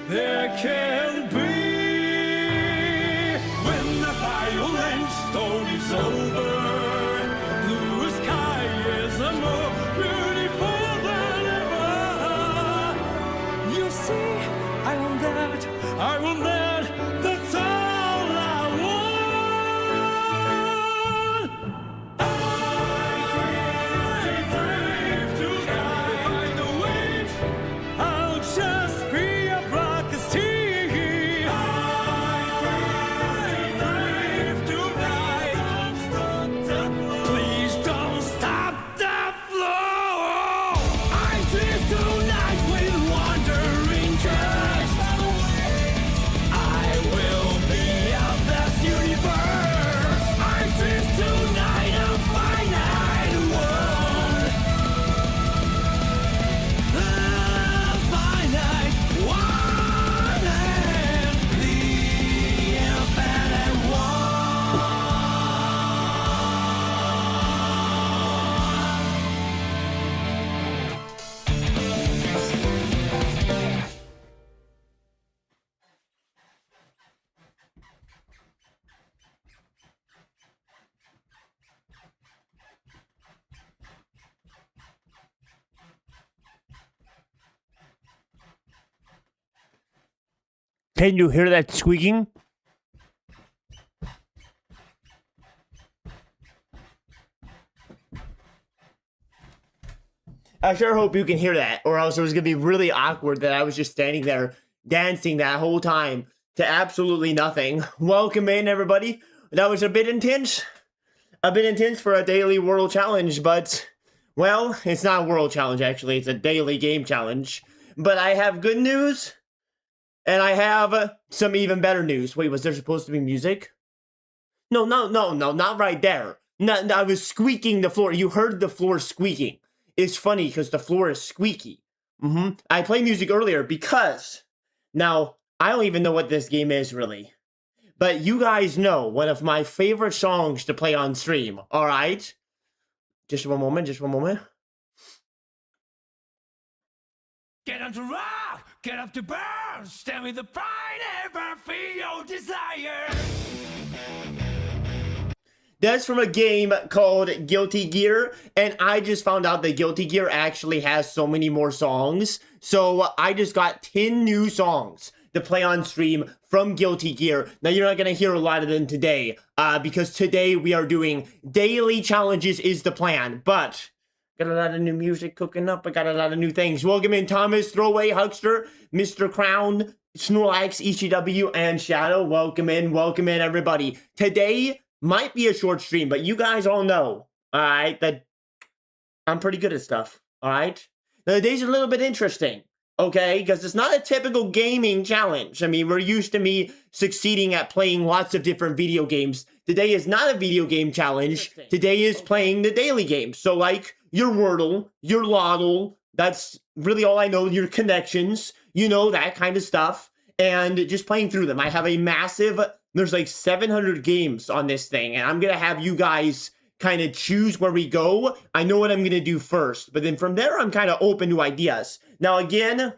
there can be when the violent storm is over. Blue sky is more beautiful than ever. You see, I want that, I want that, that's all I want. I dream to fly the waves. I'll just be a broadcasting. I dream to fly. Please don't stop the flow. I dream tonight with wandering dreams. I will be of this universe. I dream tonight a finite world. The finite one and the infinite one. Can you hear that squeaking? I sure hope you can hear that, or else it was going to be really awkward that I was just standing there dancing that whole time to absolutely nothing. Welcome in, everybody. That was a bit intense for a daily world challenge, but, well, it's not a world challenge, actually. It's a daily game challenge. But I have good news. And I have some even better news. Wait, was there supposed to be music? No, not right there. No, I was squeaking the floor. You heard the floor squeaking. It's funny because the floor is squeaky. I played music earlier because, now, I don't even know what this game is really. But you guys know one of my favorite songs to play on stream, alright? Just one moment. Get on to rock, get up to burn, stand with the pride, ever feel your desire. That's from a game called Guilty Gear, and I just found out that Guilty Gear actually has so many more songs. So I just got 10 new songs to play on stream from Guilty Gear. Now you're not going to hear a lot of them today, because today we are doing daily challenges is the plan, but got a lot of new music cooking up. I got a lot of new things. Welcome in Thomas, Throwaway, Huckster, Mr. Crown, Snorlax, ECW, and Shadow. Welcome in, everybody. Today might be a short stream, but you guys all know, alright, that I'm pretty good at stuff, alright? Now, today's a little bit interesting, okay? Because it's not a typical gaming challenge. I mean, we're used to me succeeding at playing lots of different video games. Today is not a video game challenge. Today is playing the daily games. So, like, your Wordle, your Lottle, that's really all I know, your connections, you know, that kind of stuff, and just playing through them. I have a massive, there's like 700 games on this thing, and I'm going to have you guys kind of choose where we go. I know what I'm going to do first, but then from there, I'm kind of open to ideas. Now, again,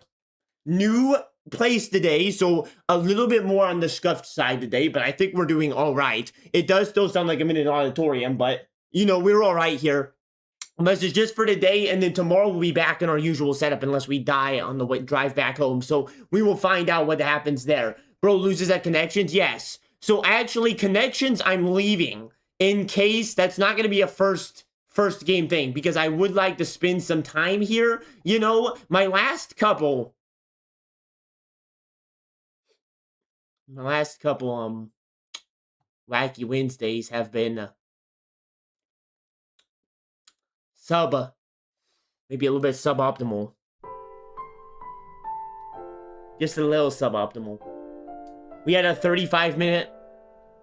new place today, so a little bit more on the scuffed side today, but I think we're doing all right. It does still sound like I'm in an auditorium, but, you know, we're all right here. This is just for today, and then tomorrow we'll be back in our usual setup unless we die on the way, drive back home. So we will find out what happens there. Bro loses at connections? Yes. So actually, connections I'm leaving in case that's not going to be a first game thing, because I would like to spend some time here. You know, my last couple Wacky Wednesdays have been maybe a little bit suboptimal. Just a little suboptimal. We had a 35-minute,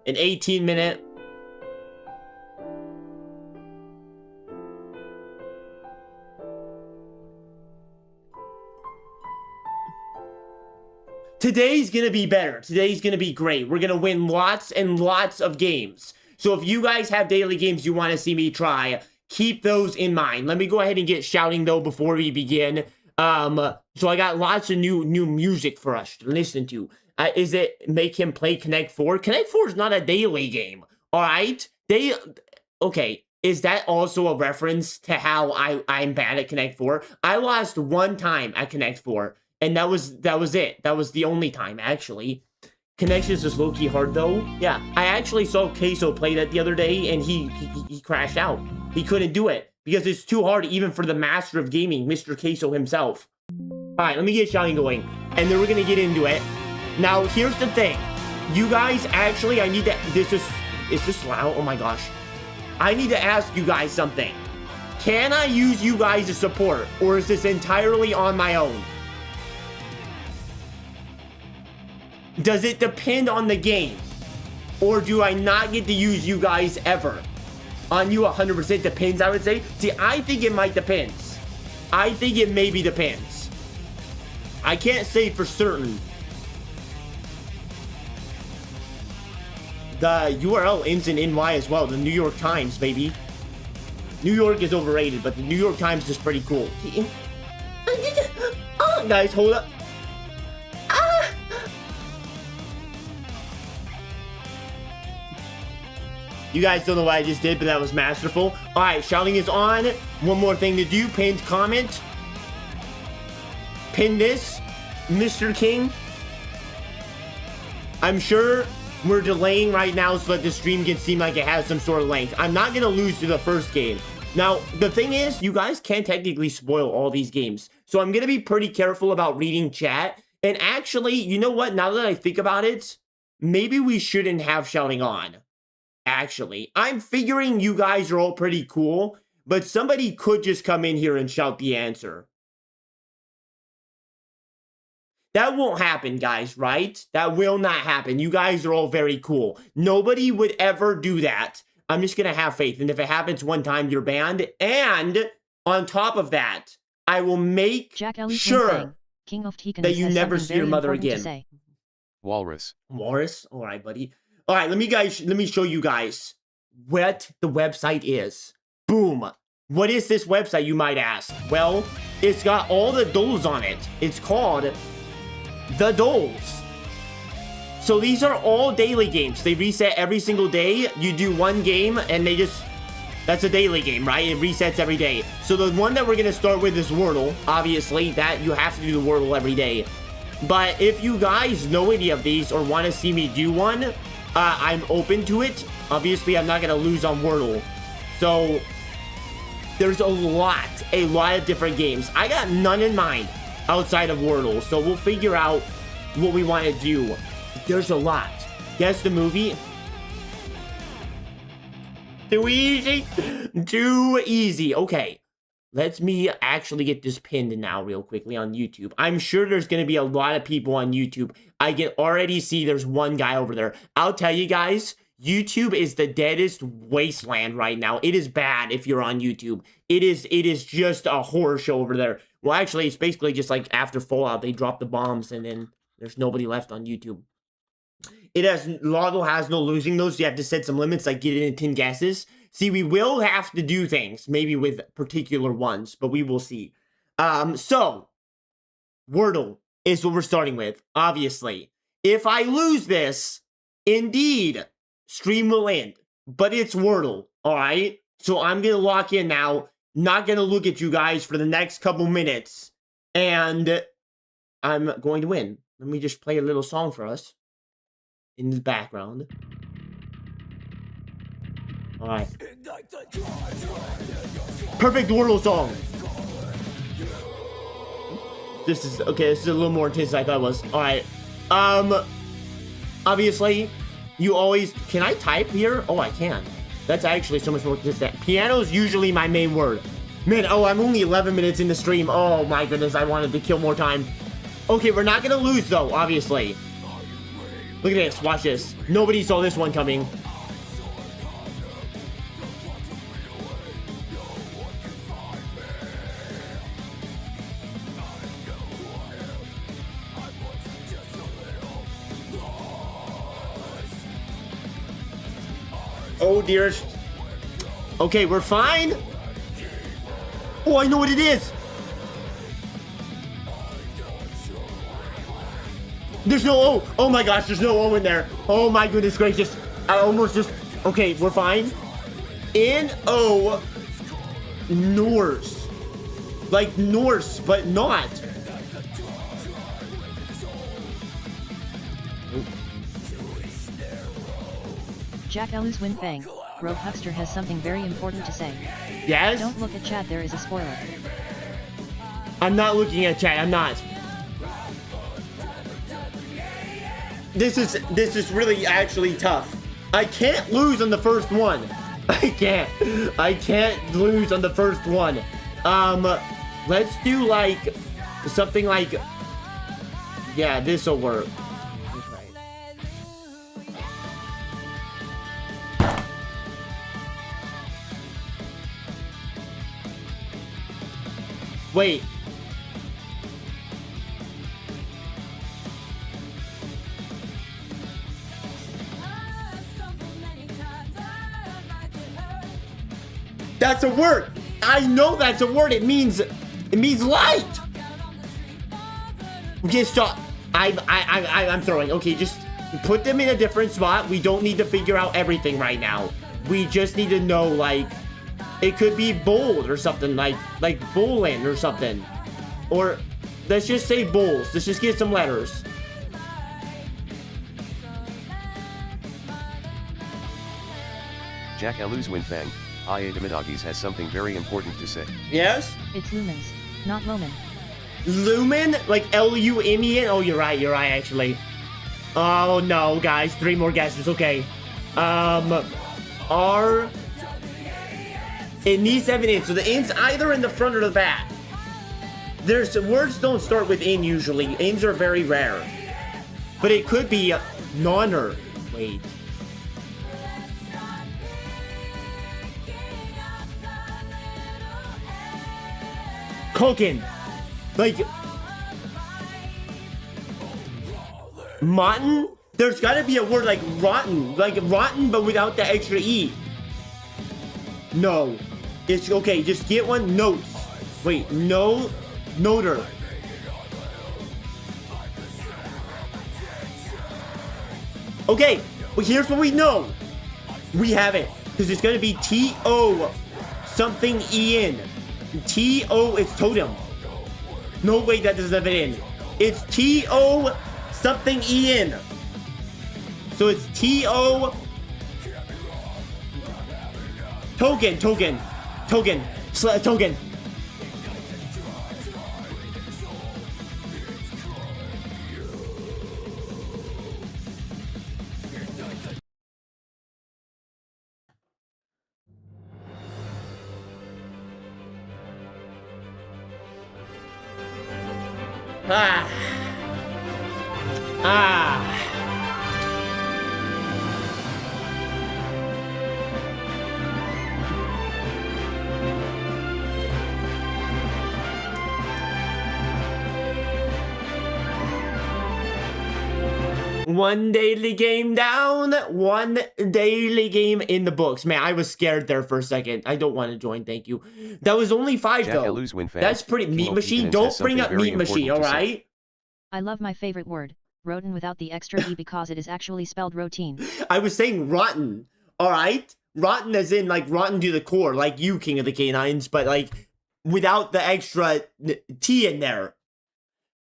an 18-minute, today's gonna be better. Today's gonna be great. We're gonna win lots and lots of games. So if you guys have daily games you want to see me try, keep those in mind. Let me go ahead and get shouting, though, before we begin. So I got lots of new music for us to listen to. Is it make him play Connect 4? Connect 4 is not a daily game, all right? Okay, is that also a reference to how I'm bad at Connect 4? I lost one time at Connect 4, and that was it. That was the only time, actually. Connections is low-key hard, though. Yeah, I actually saw Queso play that the other day, and he crashed out. He couldn't do it, because it's too hard even for the master of gaming, Mr. Queso himself. Alright, let me get shouting going, and then we're gonna get into it. Now, here's the thing. You guys, actually, I need to... Is this loud? Oh my gosh. I need to ask you guys something. Can I use you guys as support, or is this entirely on my own? Does it depend on the game? Or do I not get to use you guys ever? On you, 100% depends, I would say. See, I think it might depend. I think it maybe depends. I can't say for certain. The URL ends in NY as well. The New York Times, baby. New York is overrated, but the New York Times is pretty cool. Oh, guys, hold up. You guys don't know what I just did, but that was masterful. Alright, shouting is on. One more thing to do. Pinned comment. Pin this. Mr. King. I'm sure we're delaying right now so that the stream can seem like it has some sort of length. I'm not going to lose to the first game. Now, the thing is, you guys can't technically spoil all these games. So I'm going to be pretty careful about reading chat. And actually, you know what? Now that I think about it, maybe we shouldn't have shouting on. Actually, I'm figuring you guys are all pretty cool, but somebody could just come in here and shout the answer. That won't happen, guys, right? That will not happen. You guys are all very cool. Nobody would ever do that. I'm just going to have faith. And if it happens one time, you're banned. And on top of that, I will make sure that you never see your mother again. Walrus. Walrus? All right, buddy. All right, let me show you guys what the website is. Boom. What is this website, you might ask? Well, it's got all the dles on it. It's called the dles. So these are all daily games. They reset every single day. You do one game and that's a daily game, right? It resets every day. So the one that we're going to start with is Wordle. Obviously, that you have to do the Wordle every day. But if you guys know any of these or want to see me do one, I'm open to it. Obviously, I'm not going to lose on Wordle. So there's a lot of different games. I got none in mind outside of Wordle. So we'll figure out what we want to do. There's a lot. Guess the movie. Too easy. Too easy. Okay. Let me actually get this pinned now real quickly on YouTube. I'm sure there's going to be a lot of people on YouTube. I can already see there's one guy over there. I'll tell you guys, YouTube is the deadest wasteland right now. It is bad if you're on YouTube. It is just a horror show over there. Well, actually, it's basically just like after Fallout, they drop the bombs and then there's nobody left on YouTube. Lotto has no losing those. So you have to set some limits, like get it in 10 guesses. See, we will have to do things, maybe with particular ones, but we will see. So, Wordle is what we're starting with, obviously. If I lose this, indeed, stream will end. But it's Wordle, alright? So I'm going to lock in now, not going to look at you guys for the next couple minutes, and I'm going to win. Let me just play a little song for us in the background. Alright. Perfect Wordle song. This is okay, this is a little more intense than I thought it was. Alright. Obviously, you always can I type here? Oh, I can. That's actually so much more consistent. Piano is usually my main word. Man, oh, I'm only 11 minutes in the stream. Oh my goodness, I wanted to kill more time. Okay, we're not gonna lose though, obviously. Look at this, watch this. Nobody saw this one coming. Oh dear. Okay, we're fine. Oh, I know what it is. There's no O. Oh my gosh, there's no O in there. Oh my goodness gracious. I almost just... Okay, we're fine. N-O... Norse. Like Norse, but not. Jack Elus Win Fang. Bro Huckster has something very important to say. Yes? Don't look at chat, there is a spoiler. I'm not looking at chat, I'm not. This is really actually tough. I can't lose on the first one. I can't lose on the first one. Let's do like something like, yeah, this'll work. Wait. That's a word. I know that's a word. It means light. Okay, stop. I'm throwing. Okay, just put them in a different spot. We don't need to figure out everything right now. We just need to know, like, it could be bold or something, like bowling or something. Or let's just say bowls. Let's just get some letters. Jack Elus Win Fang. Iadamidagis has something very important to say. Yes? It's lumens, not lumen. Lumen? Like L-U-M-E-N? Oh, you're right, actually. Oh, no, guys. 3 more guesses. Okay. R... It needs to have an in. So the in's either in the front or the back. There's... Words don't start with in, usually. Ins are very rare. But it could be noner. Wait. Cooking. Like... Rotten? There's gotta be a word like rotten. Like rotten, but without the extra E. No. It's okay, just get one. Notes. Wait, no. Noter. Okay, well here's what we know. We have it. Because it's gonna be T-O something E-N. T-O, it's totem. No, wait, that doesn't have it in. It's T-O something E-N. So it's T-O... Token. Token. One daily game down, one daily game in the books. Man, I was scared there for a second. I don't want to join, thank you. That was only 5 though. That's pretty. Meat Machine, don't bring up Meat Machine, alright? I love my favorite word, roten, without the extra E because it is actually spelled routine. I was saying rotten, alright? Rotten as in like rotten to the core, like you, King of the Canines, but like without the extra T in there.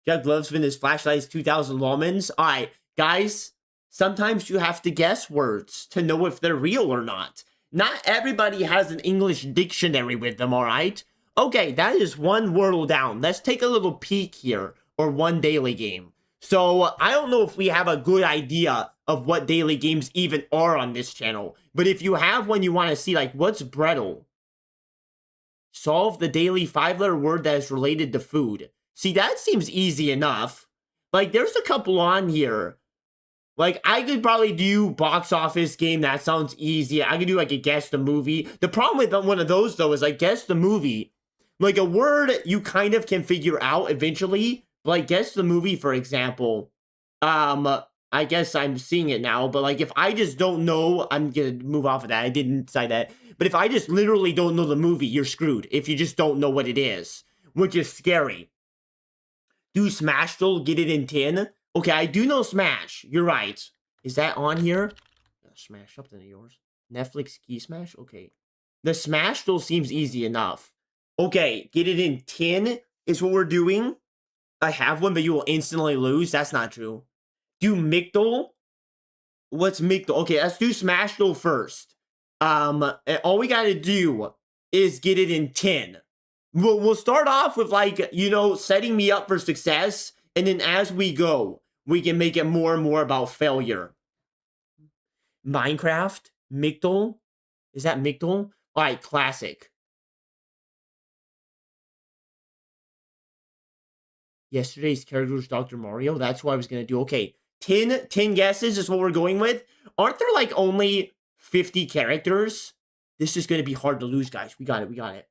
Jack Glovesman is flashlights 2000 lumens. Alright. Guys, sometimes you have to guess words to know if they're real or not. Not everybody has an English dictionary with them, alright? Okay, that is one wordle down. Let's take a little peek here, or one daily game. So, I don't know if we have a good idea of what daily games even are on this channel. But if you have one you want to see, like, what's brettle? Solve the daily 5-letter word that is related to food. See, that seems easy enough. Like, there's a couple on here. Like, I could probably do box office game. That sounds easy. I could do, like, a guess the movie. The problem with one of those, though, is, like, guess the movie. Like, a word you kind of can figure out eventually. Like, guess the movie, for example. I guess I'm seeing it now. But, like, if I just don't know, I'm gonna move off of that. I didn't decide that. But if I just literally don't know the movie, you're screwed. If you just don't know what it is. Which is scary. Do Smashville get it in 10? Okay, I do know Smash. You're right. Is that on here? Smash something of yours. Netflix key smash? Okay. The Smash still seems easy enough. Okay, get it in 10 is what we're doing. I have one, but you will instantly lose. That's not true. Do Migdal. What's Migdal? Okay, let's do Smashville first. And all we gotta do is get it in 10. We'll start off with, like, you know, setting me up for success, and then as we go, we can make it more and more about failure. Minecraft? Migdal? Is that Migdal? Alright, classic. Yesterday's character was Dr. Mario? That's what I was gonna do. Okay, 10 guesses is what we're going with. Aren't there, like, only 50 characters? This is gonna be hard to lose, guys. We got it, we got it.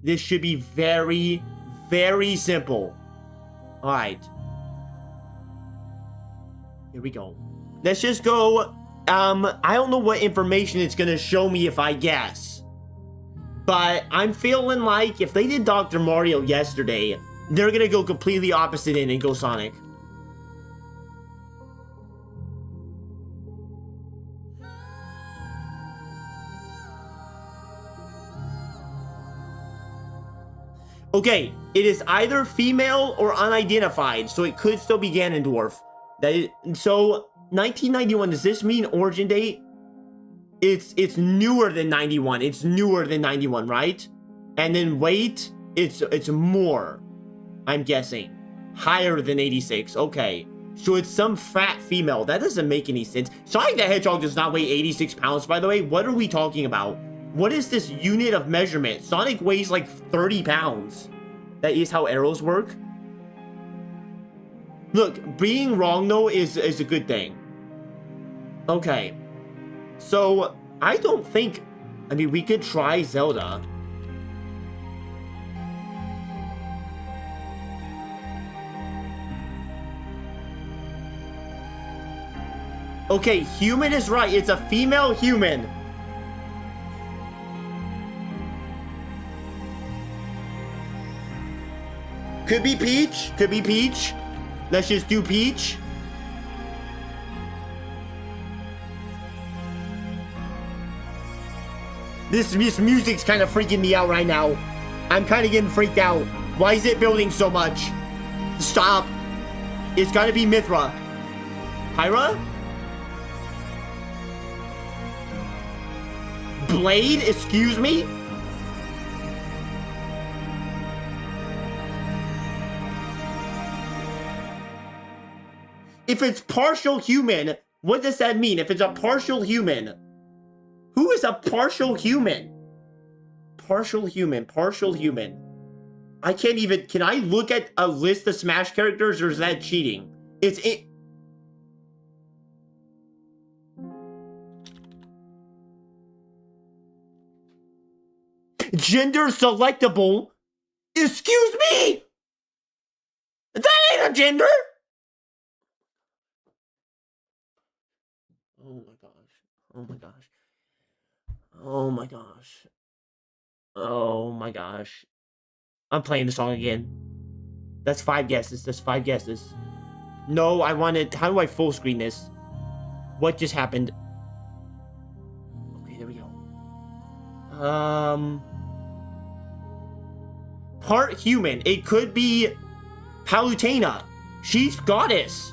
This should be very, very simple. Alright. Here we go. Let's just go. I don't know what information it's gonna show me if I guess. But I'm feeling like if they did Dr. Mario yesterday, they're gonna go completely opposite in and go Sonic. Okay, it is either female or unidentified, so it could still be Ganondorf. So 1991, does this mean origin date? It's newer than 91. It's newer than 91, right? And then weight, it's more, I'm guessing. Higher than 86. Okay. So it's some fat female. That doesn't make any sense. Sonic the Hedgehog does not weigh 86 pounds, by the way. What are we talking about? What is this unit of measurement? Sonic weighs like 30 pounds. That is how arrows work. Look, being wrong, though, is a good thing. Okay. So, I don't think... I mean, we could try Zelda. Okay, human is right. It's a female human. Could be Peach. Could be Peach. Let's just do Peach. This music's kind of freaking me out right now. I'm kind of getting freaked out. Why is it building so much? Stop. It's gotta be Mithra. Pyra? Blade? Excuse me? If it's partial human, what does that mean? If it's a partial human, who is a partial human? Partial human, partial human. I can't even, can I look at a list of Smash characters, or is that cheating? It's it. Gender selectable? Excuse me? That ain't a gender! Oh my gosh. Oh my gosh. Oh my gosh. Oh my gosh. I'm playing the song again. That's 5 guesses. That's 5 guesses. No, I wanted... How do I full screen this? What just happened? Okay, there we go. Part human. It could be Palutena. She's goddess.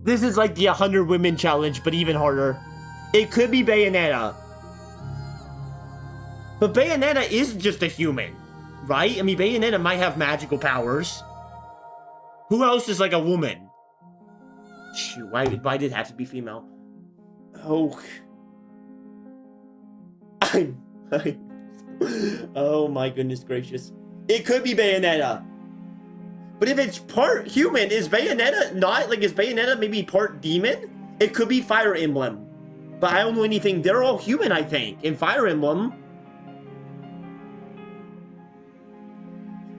This is like the 100 women challenge, but even harder. It could be Bayonetta. But Bayonetta is just a human, right? I mean, Bayonetta might have magical powers. Who else is like a woman? Shoot, why did it have to be female? Oh. Oh my goodness gracious. It could be Bayonetta. But if it's part human, is Bayonetta not, like, is Bayonetta maybe part demon? It could be Fire Emblem. But I don't know anything. They're all human, I think, in Fire Emblem.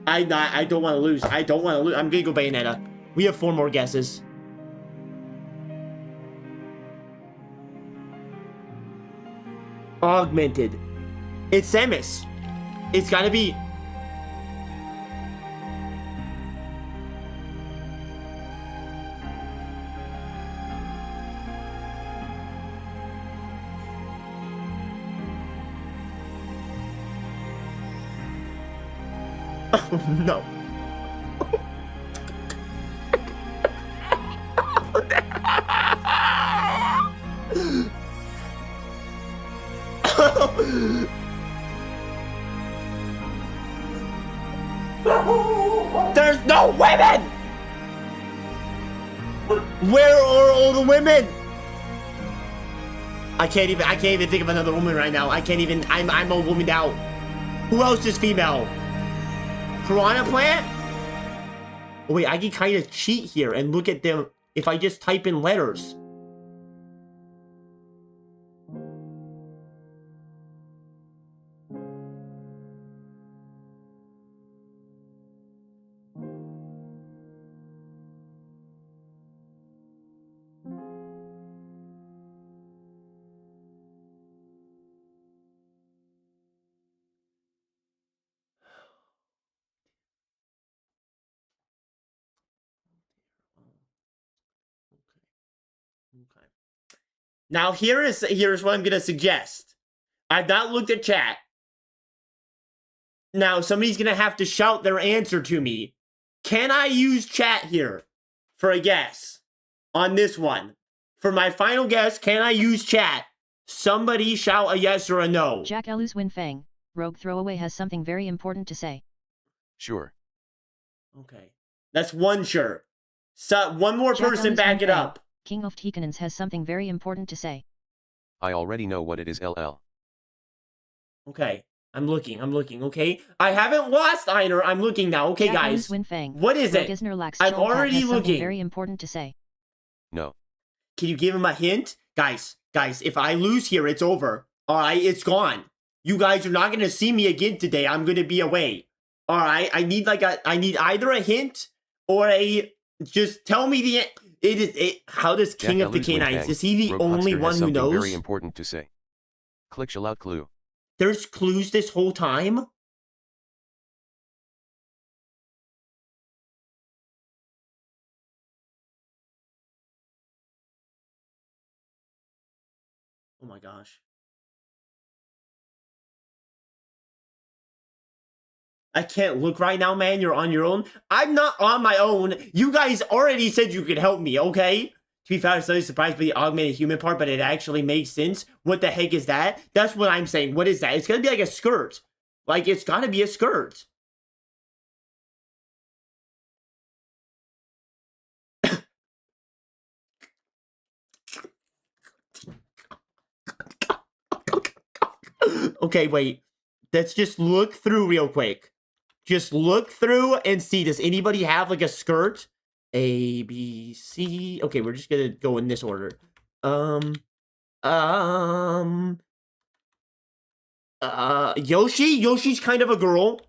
I don't want to lose. I don't want to lose. I'm going to go Bayonetta. We have 4 more guesses. Augmented. It's Samus. It's gotta be. Oh no. There's no women! Where are all the women? I can't even think of another woman right now. I'm a woman out. Who else is female? Piranha Plant? Oh, wait, I can kind of cheat here and look at them if I just type in letters. Okay. Now here's what I'm gonna suggest. I've not looked at chat. Now somebody's gonna have to shout their answer to me. Can I use chat here for a guess on this one? For my final guess, can I use chat? Somebody shout a yes or a no. Jack Elus Winfang, Rogue Throwaway has something very important to say. Sure. Okay. That's one sure. So one more Jack person Ellis back it Winfang, up. King of Tikanans has something very important to say. I already know what it is, LL. Okay. I'm looking, okay? I haven't lost Einer, I'm looking now. Okay, Jack guys. Elus Winfang, What is Rogue it? Isnerlax I'm Cholpat already has something looking. very important to say. No. Can you give him a hint? Guys, if I lose here, it's over. Alright, it's gone. You guys are not gonna see me again today. I'm gonna be away. Alright, I need either a hint or just tell me the how does King Jack of the Elus Canines? Winfang, Is he the Rogue only Huckster one has who something knows? very important to say. Click shall out clue. There's clues this whole time? Oh my gosh. I can't look right now, man. You're on your own. I'm not on my own. You guys already said you could help me, okay? To be fair, I was slightly surprised by the augmented human part, but it actually makes sense. What the heck is that? That's what I'm saying. What is that? It's gonna be like a skirt. Like, it's gotta be a skirt. Okay, wait. Let's just look through real quick. Just look through and see. Does anybody have like a skirt? A, B, C. Okay, we're just gonna go in this order. Yoshi? Yoshi's kind of a girl.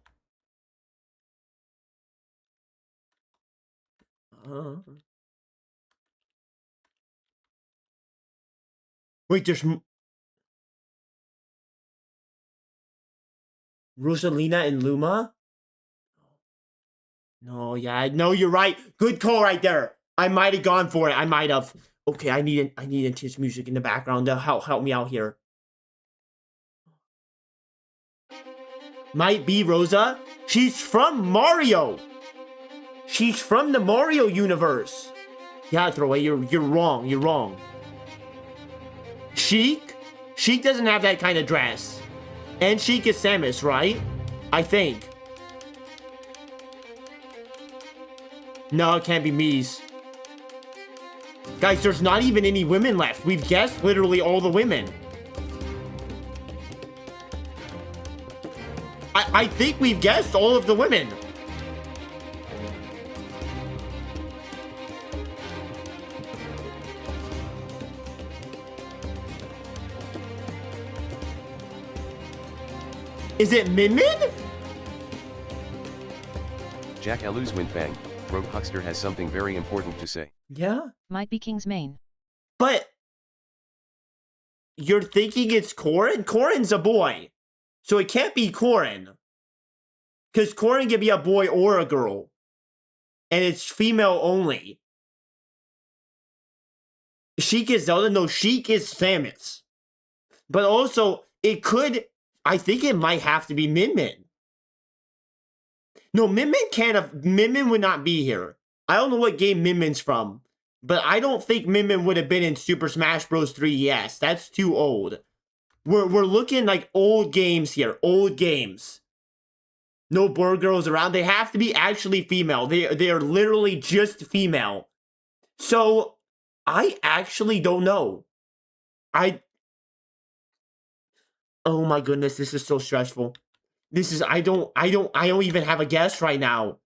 Wait, there's Rosalina and Luma? No, yeah, no, you're right. Good call right there. I might have gone for it. I might have. Okay, I need intense music in the background to help me out here. Might be Rosa. She's from Mario. She's from the Mario universe. Yeah, Throwaway, you're wrong. You're wrong. Sheik? Sheik doesn't have that kind of dress. And Sheik is Samus, right? I think. No, it can't be Mies. Guys, there's not even any women left. We've guessed literally all the women. I think we've guessed all of the women. Is it Min Min? Jack Elus Winfang, Rogue Huckster has something very important to say. Yeah. Might be King's Main. But you're thinking it's Corrin? Corrin's a boy. So it can't be Corrin. Because Corin can be a boy or a girl. And it's female only. Sheik is Zelda? No, Sheik is Samus. But also, it could... I think it might have to be Min Min. No, Min Min can't have... Min Min would not be here. I don't know what game Min Min's from. But I don't think Min Min would have been in Super Smash Bros. 3DS. That's too old. We're looking like old games here. Old games. No boy girls around. They have to be actually female. They are literally just female. So, I actually don't know. Oh my goodness, this is so stressful. This is, I don't even have a guess right now.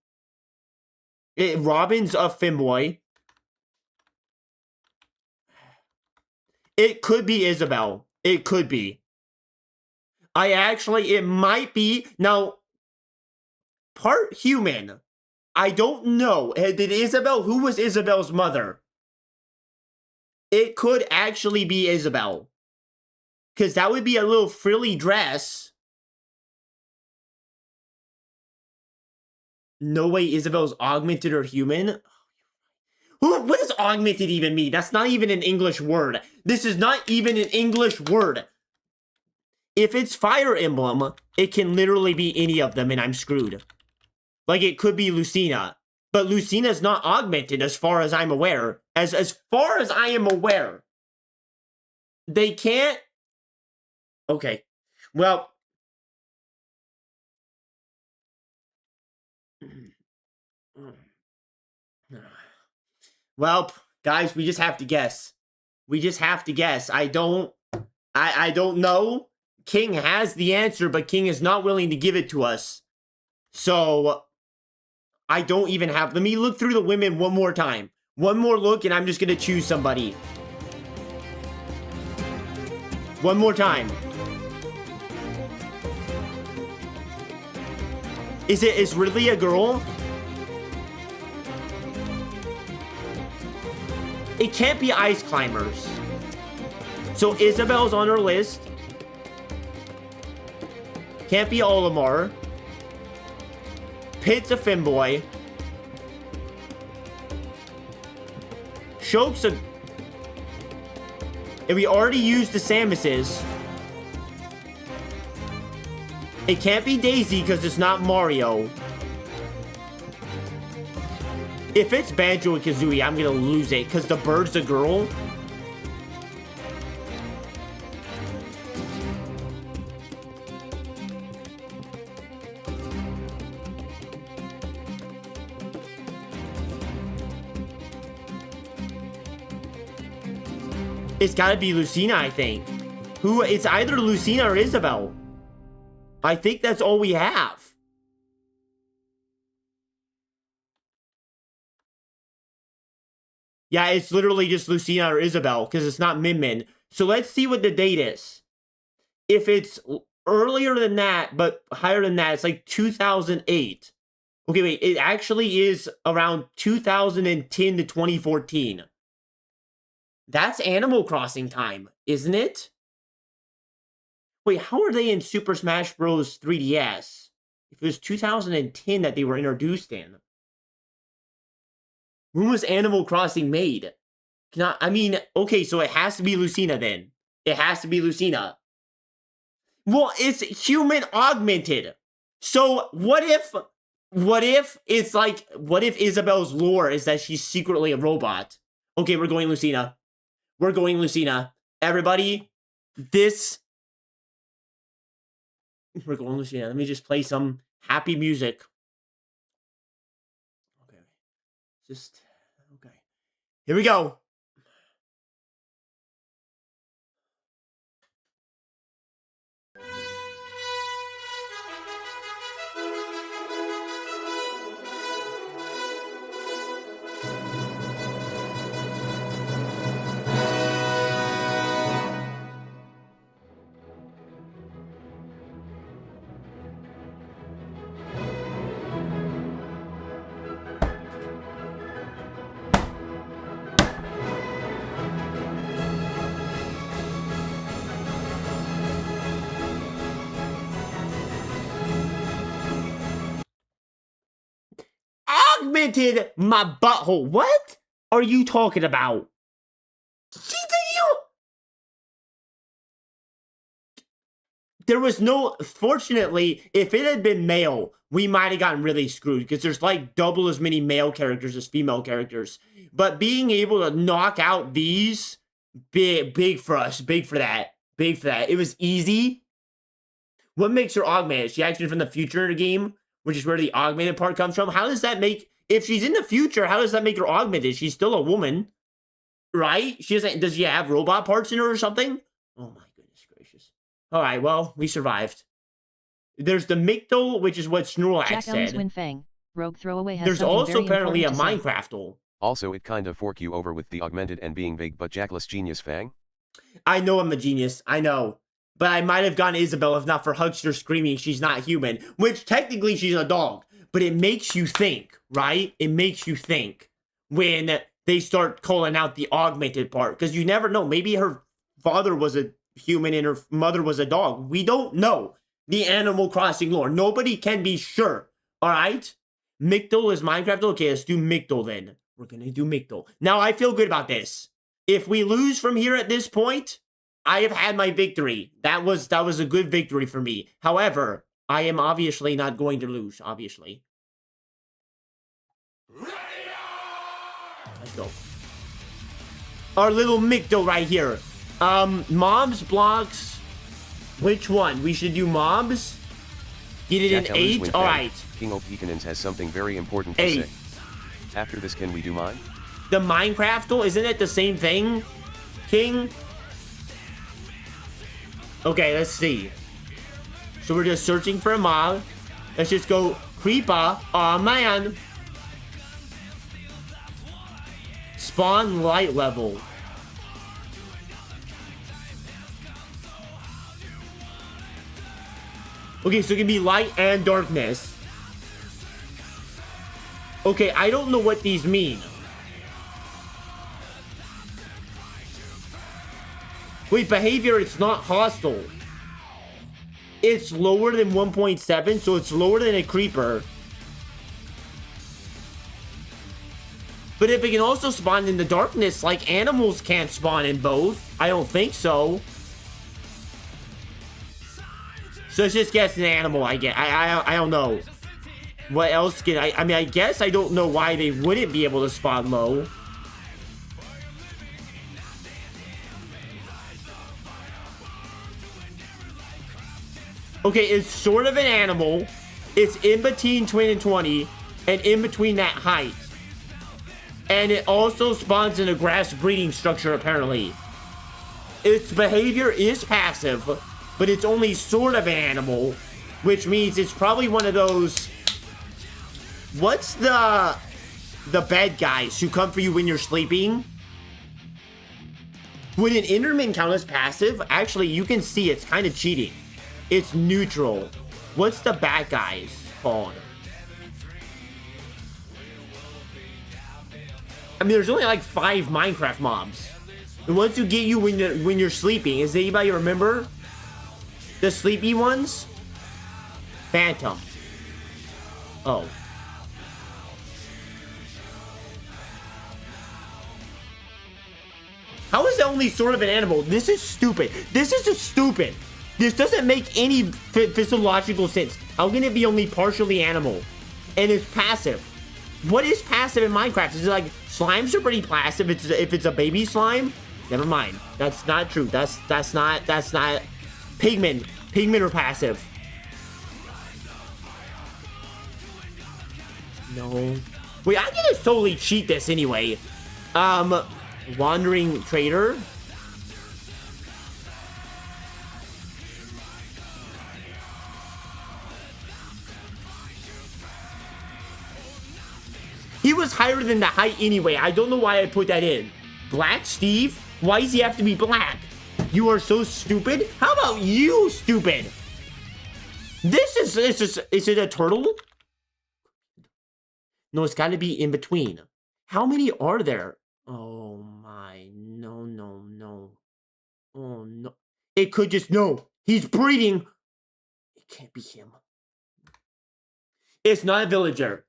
Robin's a femboy. It could be Isabelle. It could be. It might be. Now, part human. I don't know. Did Isabelle, who was Isabelle's mother? It could actually be Isabelle. Because that would be a little frilly dress. No way Isabelle's augmented or human? What does augmented even mean? That's not even an English word. This is not even an English word. If it's Fire Emblem, it can literally be any of them and I'm screwed. Like, it could be Lucina. But Lucina's not augmented as far as I'm aware. As far as I am aware. They can't... Okay. Well... Well, guys, we just have to guess. We just have to guess. I don't know. King has the answer, but King is not willing to give it to us. So... I don't even have... Let me look through the women one more time. One more look, and I'm just going to choose somebody. One more time. Is Ridley a girl? It can't be Ice Climbers. So Isabelle's on her list. Can't be Olimar. Pit's a femboy. Shope's a... And we already used the Samuses. It can't be Daisy because it's not Mario. If it's Banjo and Kazooie, I'm gonna lose it because the bird's a girl. It's gotta be Lucina, I think. It's either Lucina or Isabelle. I think that's all we have. Yeah, it's literally just Lucina or Isabelle, because it's not Min Min. So let's see what the date is. If it's earlier than that, but higher than that, it's like 2008. Okay, wait, it actually is around 2010 to 2014. That's Animal Crossing time, isn't it? Wait, how are they in Super Smash Bros. 3DS? If it was 2010 that they were introduced in. When was Animal Crossing made? Okay, so it has to be Lucina then. It has to be Lucina. Well, it's human augmented. So what if it's like, what if Isabelle's lore is that she's secretly a robot? Okay, we're going Lucina. We're going Lucina. Everybody, we're going Lucina. Let me just play some happy music. Okay. Okay. Here we go. augmented my butthole. What are you talking about? There was no, fortunately, if it had been male, we might have gotten really screwed because there's like double as many male characters as female characters. But being able to knock out these, big for us, big for that. It was easy. What makes her augmented? She actually from the future in the game, which is where the augmented part comes from. How does that make, if she's in the future, how does that make her augmented? She's still a woman, right? She doesn't, does she have robot parts in her or something? Oh my goodness gracious. All right, well, we survived. There's the Mictol, which is what Snorlax said. Winfang, Rogue Throwaway has There's something also very apparently a important to say. Minecraftal. Also, it kind of fork you over with the augmented and being big, but Jackless genius Fang. I know I'm a genius. I know. But I might have gone Isabel if not for Huckster screaming she's not human, which technically she's a dog. But it makes you think, right? It makes you think when they start calling out the augmented part. Because you never know. Maybe her father was a human and her mother was a dog. We don't know the Animal Crossing lore. Nobody can be sure. All right? Mictol is Minecraft. Okay, let's do Mictol then. We're going to do Mictol. Now, I feel good about this. If we lose from here at this point, I have had my victory. That was a good victory for me. However, I am obviously not going to lose, obviously. Let's go. Our little Mictol right here. Mobs, blocks. Which one? We should do mobs? Get it in 8? Alright. King Opekanins has something very important to 8. say. After this, can we do mine? The Minecraftal? Isn't it the same thing, King? Okay, let's see. So we're just searching for a mob. Let's just go Creeper. Aw, man. Spawn light level. Okay, so it can be light and darkness. Okay, I don't know what these mean. Wait, behavior, it's not hostile. It's lower than 1.7, so it's lower than a creeper. But if it can also spawn in the darkness, like animals can't spawn in both. I don't think so. So it's just guess an animal, I guess. I don't know. What else can I mean, I guess I don't know why they wouldn't be able to spawn low. Okay, it's sort of an animal. It's in between 20 and 20, and in between that height. And it also spawns in a grass breeding structure, apparently. Its behavior is passive, but it's only sort of an animal, which means it's probably one of those... What's the bad guys who come for you when you're sleeping? Would an Enderman count as passive? Actually, you can see it's kind of cheating. It's neutral. What's the bad guys called? I mean, there's only like 5 Minecraft mobs. The ones who get you when you're sleeping. Does anybody remember? The sleepy ones? Phantom. Oh. How is that only sort of an animal? This is stupid. This is just stupid. This doesn't make any physiological sense. How can it be only partially animal? And it's passive. What is passive in Minecraft? Is it like slimes are pretty passive if it's a baby slime? Never mind. That's not true. That's not pigmen. Pigmen are passive. No. Wait, I can just totally cheat this anyway. Wandering trader. He was higher than the height anyway. I don't know why I put that in. Black Steve? Why does he have to be black? You are so stupid. How about you, stupid? Is it a turtle? No, it's got to be in between. How many are there? Oh my, no. Oh no. It could just, no. He's breeding. It can't be him. It's not a villager.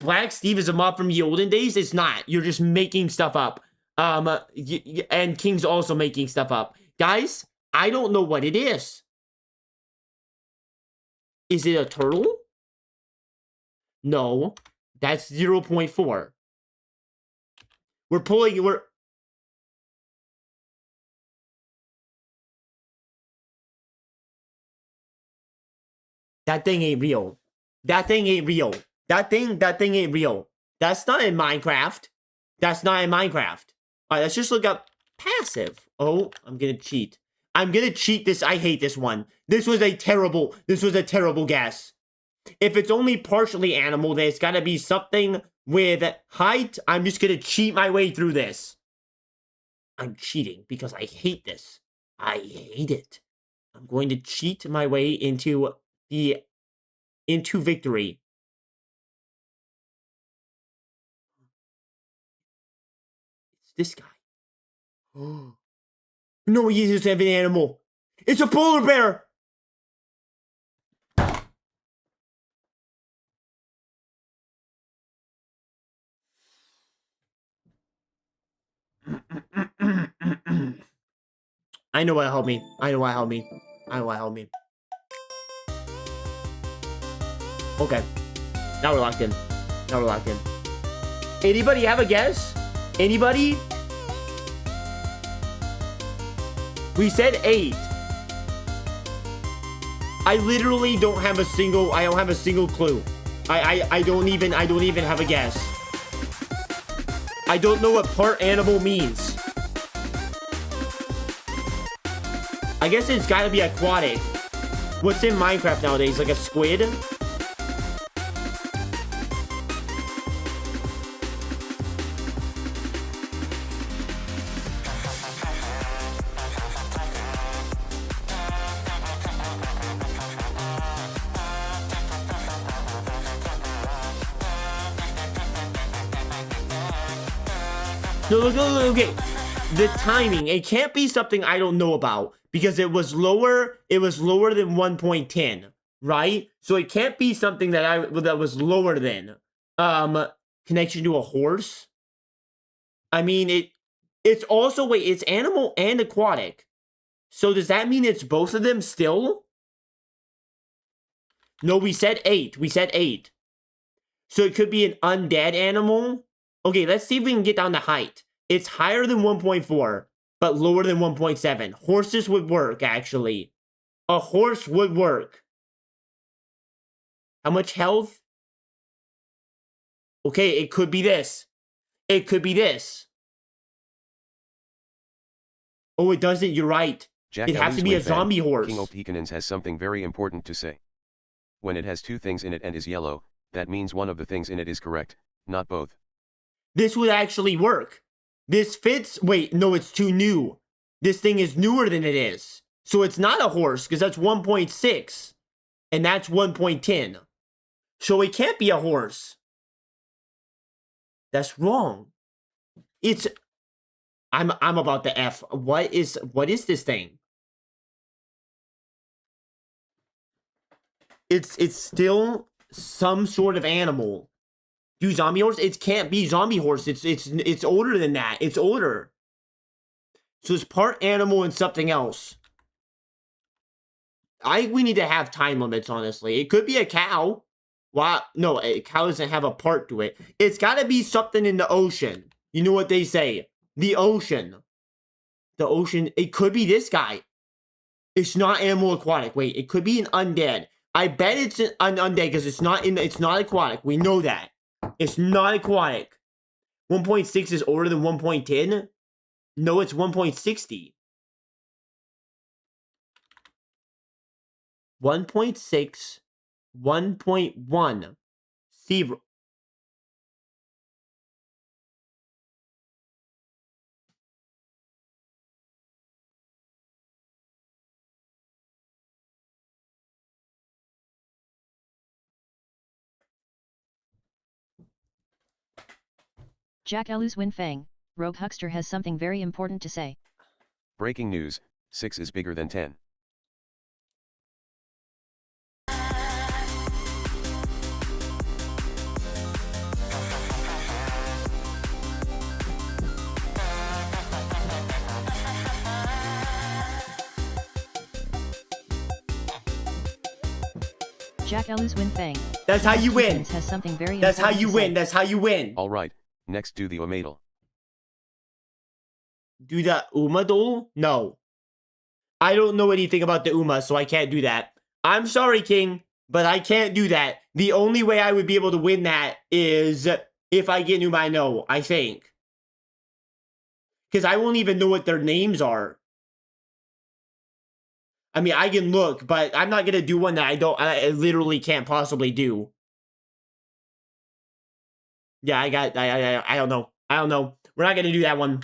Black Steve is a mob from the olden days? It's not. You're just making stuff up. And King's also making stuff up. Guys, I don't know what it is. Is it a turtle? No. That's 0.4. We're... That thing ain't real. That thing ain't real. That thing ain't real. That's not in Minecraft. That's not in Minecraft. Alright, let's just look up passive. Oh, I'm gonna cheat. I'm gonna cheat this. I hate this one. This was a terrible guess. If it's only partially animal, then it's gotta be something with height. I'm just gonna cheat my way through this. I'm cheating because I hate this. I hate it. I'm going to cheat my way into victory. It's this guy. No, he doesn't have an animal. It's a polar bear. I know what helped me. I know what helped me. I know what helped me. Okay. Now we're locked in. Now we're locked in. Anybody have a guess? Anybody? We said 8. I literally don't have a single clue. I don't even have a guess. I don't know what part animal means. I guess it's gotta be aquatic. What's in Minecraft nowadays? Like a squid? No, look, okay. The timing, it can't be something I don't know about because it was lower than 1.10, right? So it can't be something that was lower than connection to a horse. I mean, it's also, wait, it's animal and aquatic. So does that mean it's both of them still? No, we said 8. We said 8. So it could be an undead animal. Okay, let's see if we can get down to height. It's higher than 1.4, but lower than 1.7. Horses would work, actually. A horse would work. How much health? Okay, it could be this. It could be this. Oh, it doesn't. You're right. It has to be a zombie horse. King Opticanins has something very important to say. When it has 2 things in it and is yellow, that means one of the things in it is correct, not both. This would actually work. This fits. Wait, no, it's too new. This thing is newer than it is. So it's not a horse because that's 1.6 and that's 1.10. So it can't be a horse. That's wrong. It's I'm about to F. What is this thing? It's still some sort of animal. Do zombie horse? It can't be zombie horse. It's older than that. It's older. So it's part animal and something else. We need to have time limits, honestly. It could be a cow. Wow, no, a cow doesn't have a part to it. It's got to be something in the ocean. You know what they say? The ocean. The ocean. It could be this guy. It's not animal aquatic. Wait, it could be an undead. I bet it's an undead because it's not aquatic. We know that. It's not aquatic. 1.6 is older than 1.10? No, it's 1.60. 1.6, 1.1. See. Jack Elus Winfang, Rogue Huckster has something very important to say. Breaking news, 6 is bigger than 10. Jack Elu's Win Fang. That's how you Two win. things has something very That's how important you to win. say. That's how you win. Alright, next do the omadal. Do the Umadol? No. I don't know anything about the Uma, so I can't do that. I'm sorry, King, but I can't do that. The only way I would be able to win that is if I get Uma I know, I think. Because I won't even know what their names are. I mean, I can look, but I'm not going to do one that I literally can't possibly do. Yeah, I don't know. I don't know. We're not going to do that one.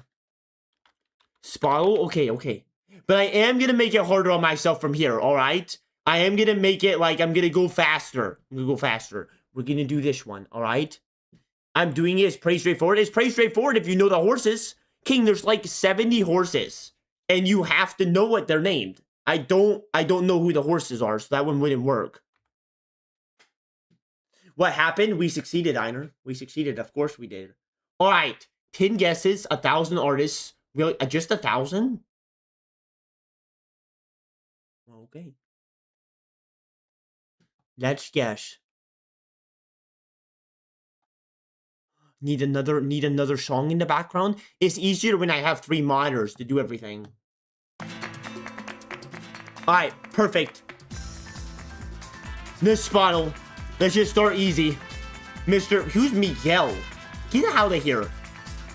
Spottle? Okay, okay. But I am going to make it harder on myself from here, alright? I am going to make it like I'm going to go faster. I'm going to go faster. We're going to do this one, alright? I'm doing it. It's pretty straightforward. It's pretty straightforward if you know the horses. King, there's like 70 horses. And you have to know what they're named. I don't know who the horses are, so that one wouldn't work. What happened? We succeeded, Einer. We succeeded. Of course we did. Alright. 10 guesses, 1,000 artists. Really? Just 1,000? Okay. Let's guess. Need another song in the background? It's easier when I have 3 monitors to do everything. Alright, perfect. Miss Spottle. Let's just start easy. Who's Miguel? Get out of here.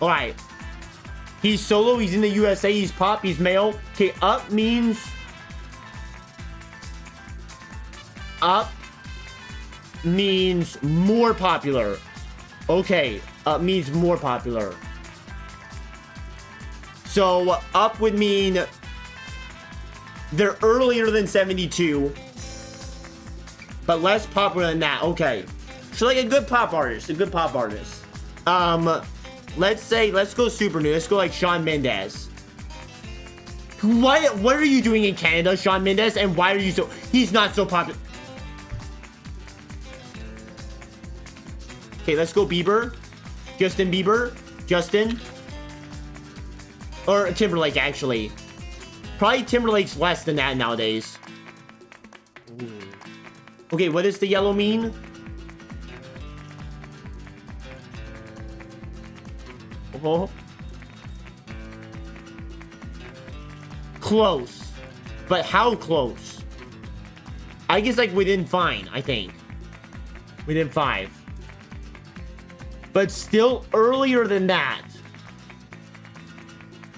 Alright. He's solo, he's in the USA, he's pop, he's male. Okay, up means... Up means more popular. Okay, up means more popular. So, up would mean they're earlier than 72, but less popular than that. Okay, so like a good pop artist, let's go super new. Let's go like Shawn Mendes. What are you doing in Canada, Shawn Mendes? And why are you so... He's not so popular. Okay, let's go Bieber. Justin Bieber. Justin. Or Timberlake, actually. Probably Timberlake's less than that nowadays. Ooh. Okay, what does the yellow mean? Oh. Close. But how close? I guess like within fine, I think. Within 5. But still earlier than that.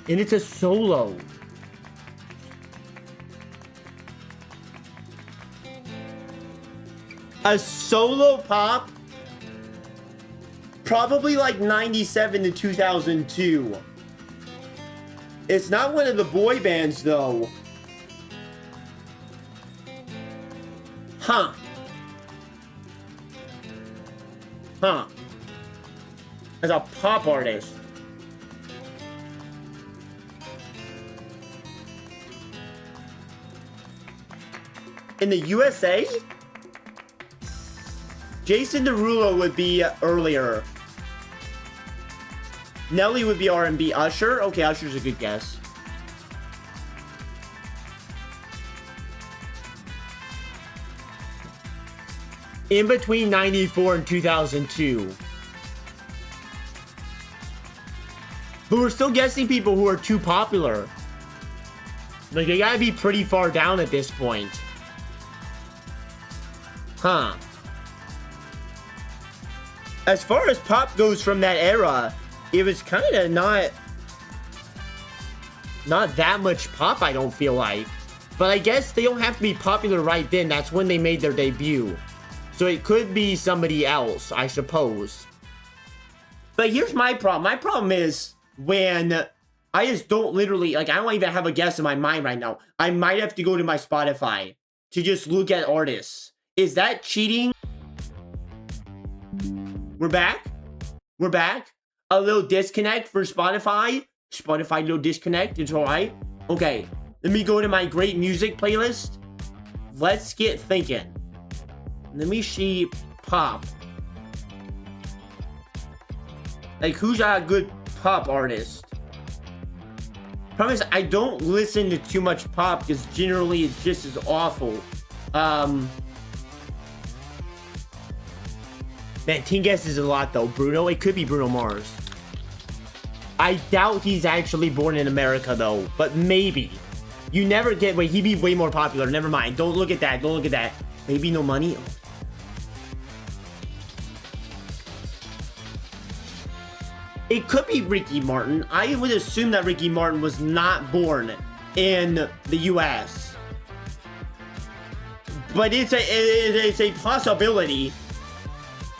And it's a solo. A solo pop? Probably like 97 to 2002. It's not one of the boy bands, though. Huh. Huh. As a pop artist. In the USA? Jason Derulo would be earlier. Nelly would be R&B. Usher? Okay, Usher's a good guess. In between 94 and 2002. But we're still guessing people who are too popular. Like, they gotta be pretty far down at this point. Huh. As far as pop goes from that era, it was kind of not that much pop, I don't feel like. But I guess they don't have to be popular right then. That's when they made their debut. So it could be somebody else, I suppose. But here's my problem. My problem is when I just don't literally, like, I don't even have a guess in my mind right now. I might have to go to my Spotify to just look at artists. Is that cheating? We're back? We're back? A little disconnect for Spotify? Spotify little disconnect, it's alright. Okay, let me go to my great music playlist. Let's get thinking. Let me see pop. Like, who's a good pop artist? Promise, I don't listen to too much pop because generally it's just as awful. Man, 10 guesses is a lot though. Bruno, it could be Bruno Mars. I doubt he's actually born in America though, but maybe. You never get, wait, he'd be way more popular. Never mind. Don't look at that. Don't look at that. Maybe No Money. Oh. It could be Ricky Martin. I would assume that Ricky Martin was not born in the US. But it's a possibility.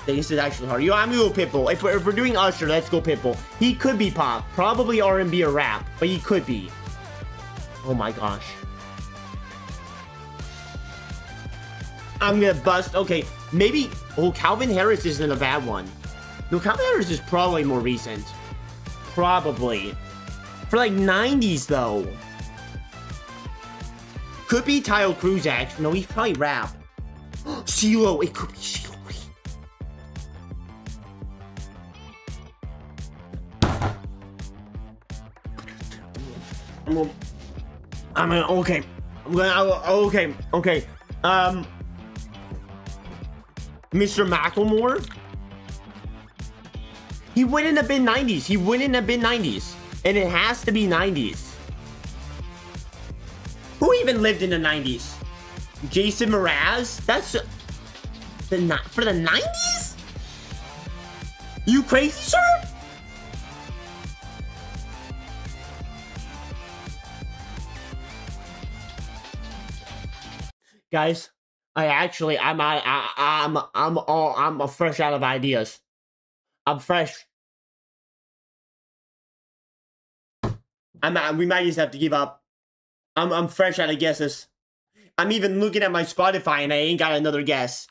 This is actually hard. Yo, I'm gonna go Pitbull. If we're doing Usher, let's go Pitbull. He could be pop, probably R&B or rap, but he could be. Oh my gosh. I'm gonna bust. Okay, maybe. Oh, Calvin Harris isn't a bad one. No, Calvin Harris is probably more recent. Probably. For like 90s though. Could be Tyle Cruz actually. No, he's probably rap. CeeLo. It could be CeeLo. Okay. Okay. Mr. Macklemore? He wouldn't have been 90s. He wouldn't have been 90s. And it has to be 90s. Who even lived in the 90s? Jason Mraz? That's for the 90s? You crazy, sir? Guys, I'm fresh out of ideas. I'm fresh. We might just have to give up. I'm fresh out of guesses. I'm even looking at my Spotify and I ain't got another guess.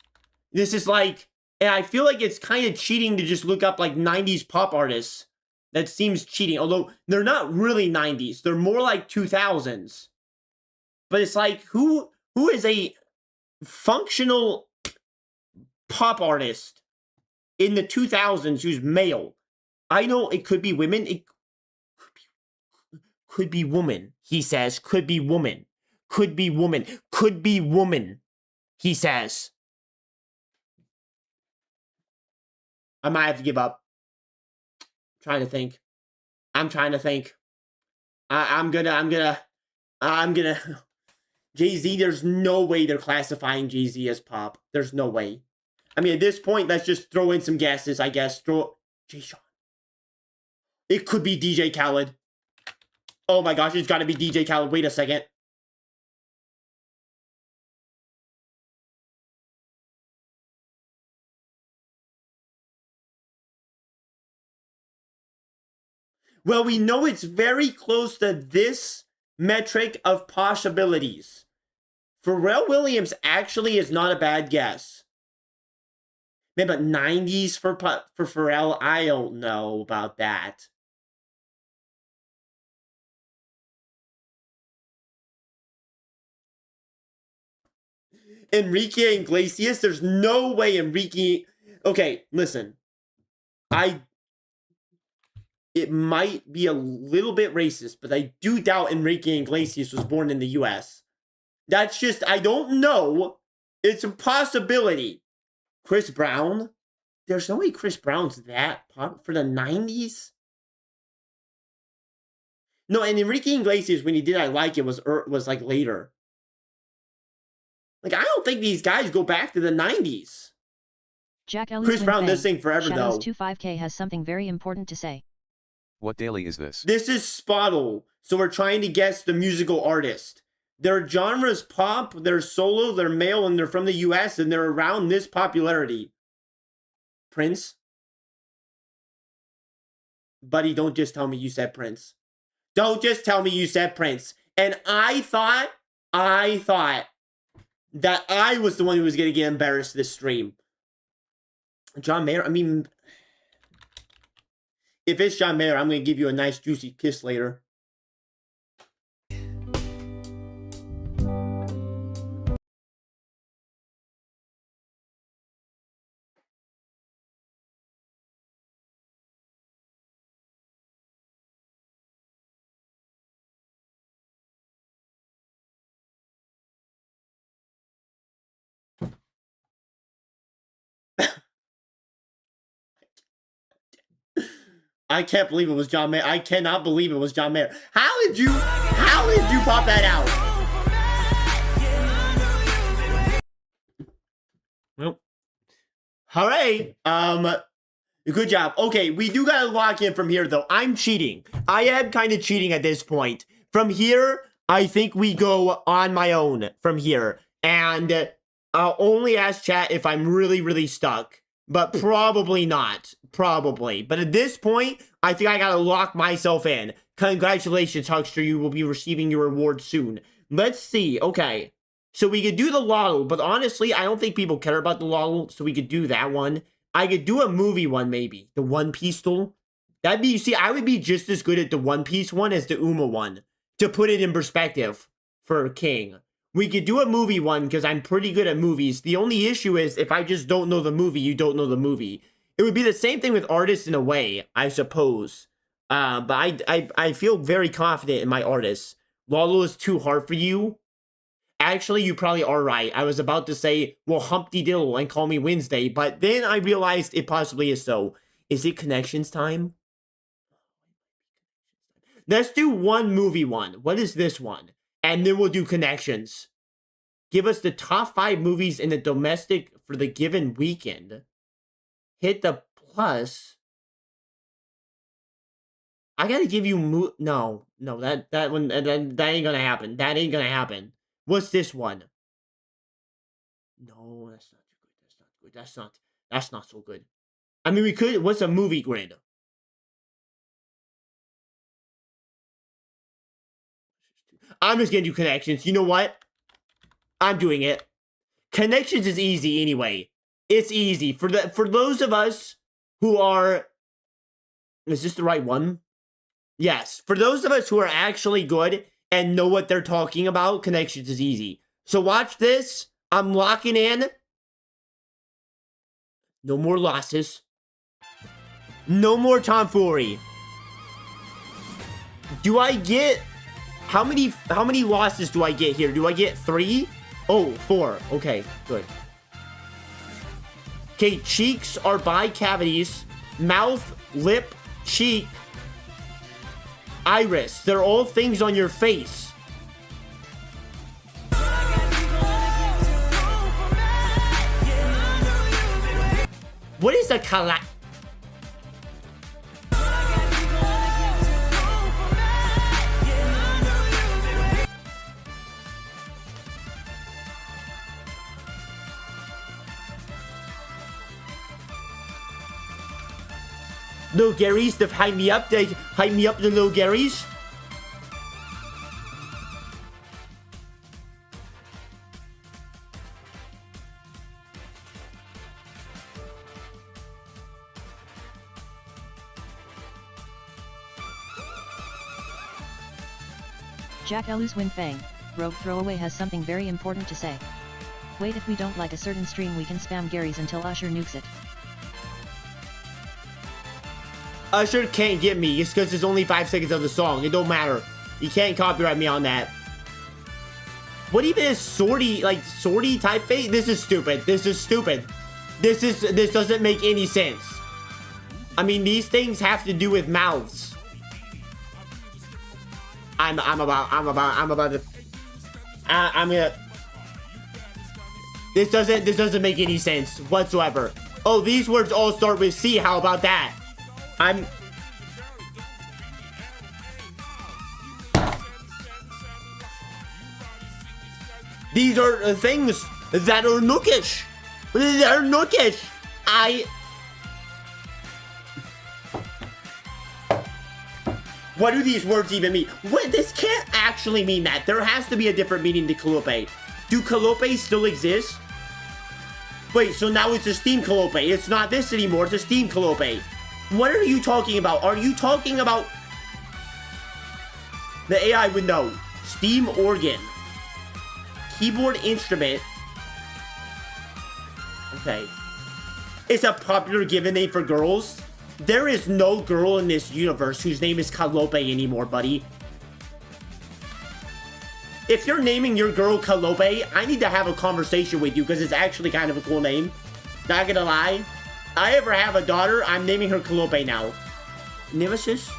This is like, and I feel like it's kind of cheating to just look up like 90s pop artists. That seems cheating, although they're not really 90s. They're more like 2000s. But it's like, who is a functional pop artist in the 2000s who's male? I know it could be women. It could be woman, he says. Could be woman. Could be woman. Could be woman, he says. I might have to give up. I'm trying to think. I'm gonna. Jay-Z, there's no way they're classifying Jay-Z as pop. There's no way. I mean, at this point, let's just throw in some guesses, I guess. Jay Sean. It could be DJ Khaled. Oh my gosh, it's gotta be DJ Khaled. Wait a second. Well, we know it's very close to this metric of possibilities. Pharrell Williams actually is not a bad guess. Man, but 90s for Pharrell, I don't know about that. Enrique Iglesias, there's no way Enrique... Okay, listen. It might be a little bit racist, but I do doubt Enrique Iglesias was born in the US. That's just, I don't know. It's a possibility. Chris Brown? There's no way Chris Brown's that pop for the 90s? No, and Enrique Iglesias, when he did I Like It, was like later. Like, I don't think these guys go back to the 90s. Chris Brown does sing forever, though. 25K has something very important to say. What daily is this? This is Spottle. So we're trying to guess the musical artist. Their genres pop, they're solo, they're male, and they're from the US, and they're around this popularity. Prince? Buddy, don't just tell me you said Prince. Don't just tell me you said Prince. And I thought that I was the one who was going to get embarrassed this stream. John Mayer, I mean... If it's John Mayer, I'm going to give you a nice juicy kiss later. I can't believe it was John Mayer. I cannot believe it was John Mayer. How did you pop that out? Well, all right. Good job. Okay, we do gotta lock in from here, though. I'm cheating. I am kind of cheating at this point. From here, I think we go on my own from here. And I'll only ask chat if I'm really, really stuck. But probably not. Probably. But at this point, I think I gotta lock myself in. Congratulations, Huckster. You will be receiving your reward soon. Let's see. Okay. So we could do the lotto, but honestly, I don't think people care about the lotto, so we could do that one. I could do a movie one, maybe. The One Piece tool. That'd be, you see, I would be just as good at the One Piece one as the Uma one. To put it in perspective for King. We could do a movie one, because I'm pretty good at movies. The only issue is, if I just don't know the movie, you don't know the movie. It would be the same thing with artists in a way, I suppose. But I feel very confident in my artists. Lotto is too hard for you. Actually, you probably are right. I was about to say, well, Humpty Diddle and call me Wednesday, but then I realized it possibly is so. Is it connections time? Let's do one movie one. What is this one? And then we'll do connections. Give us the top 5 movies in the domestic for the given weekend. Hit the plus. I gotta give you no, that one, that ain't gonna happen. That ain't gonna happen. What's this one? No, that's not too good. That's not good. That's not so good. I mean, we could. What's a movie grid? I'm just gonna do connections. You know what? I'm doing it. Connections is easy anyway. It's easy for those of us who are. Is this the right one? Yes. For those of us who are actually good and know what they're talking about, connections is easy. So watch this. I'm locking in. No more losses. No more tomfoolery. Do I get... How many losses do I get here? Do I get 3? Oh, 4. Okay, good. Okay, cheeks are bicavities. Mouth, lip, cheek, iris. They're all things on your face. What is a cala... Little Garys to hype me up, the little Garys. Jack Elus Win Fang, Rogue Throwaway has something very important to say. Wait, if we don't like a certain stream we can spam Gary's until Usher nukes it. Usher can't get me just because it's only 5 seconds of the song. It don't matter. You can't copyright me on that. What even is sortie, like sortie typeface? This is stupid. This is stupid. This doesn't make any sense. I mean, these things have to do with mouths. I'm gonna. This doesn't make any sense whatsoever. Oh, these words all start with C. How about that? These are things that are nookish. They're nookish. What do these words even mean? What? This can't actually mean that. There has to be a different meaning to calliope. Do calliope still exist? Wait, so now it's a steam calliope. It's not this anymore. It's a steam calliope. What are you talking about? Are you talking about... The AI would know. Steam organ. Keyboard instrument. Okay. It's a popular given name for girls. There is no girl in this universe whose name is Calliope anymore, buddy. If you're naming your girl Calliope, I need to have a conversation with you because it's actually kind of a cool name. Not gonna lie. I ever have a daughter, I'm naming her Calliope now. Nemesis?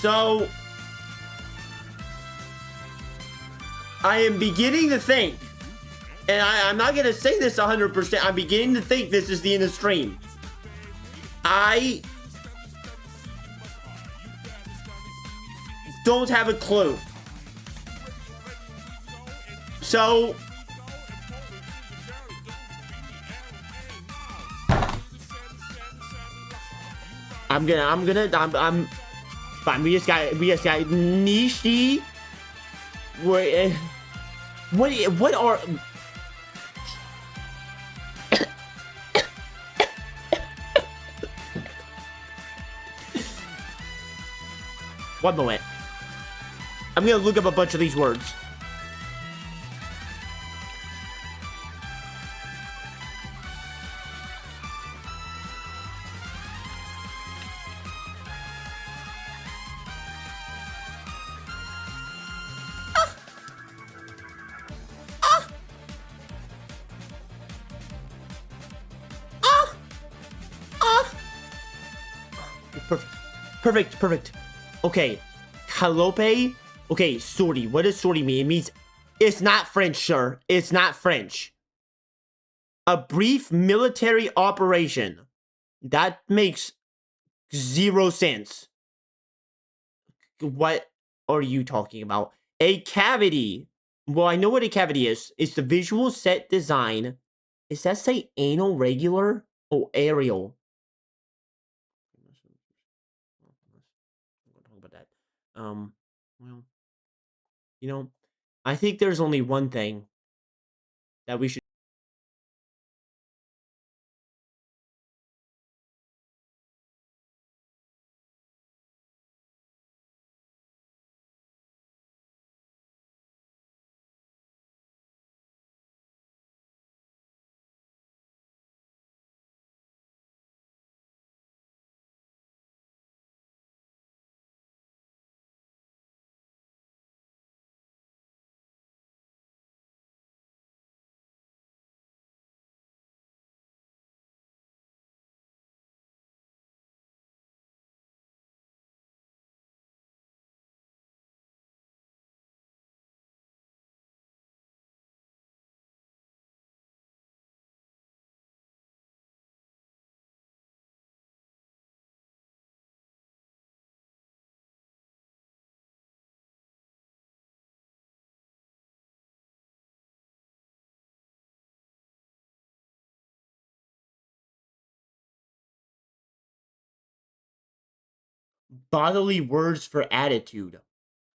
So I am beginning to think, and I'm not gonna say this 100%, I'm beginning to think this is the end of the stream. I don't have a clue. So I'm fine. We just got Nishi. Wait, what are one moment. I'm gonna look up a bunch of these words. Perfect. Okay. Calope. Okay, sortie. What does sortie mean? It means it's not French, sir. It's not French. A brief military operation. That makes 0 sense. What are you talking about? A cavity. Well, I know what a cavity is. It's the visual set design. Does that say anal regular? Oh, aerial. Well, you know, I think there's only one thing that we should. Bodily words for attitude.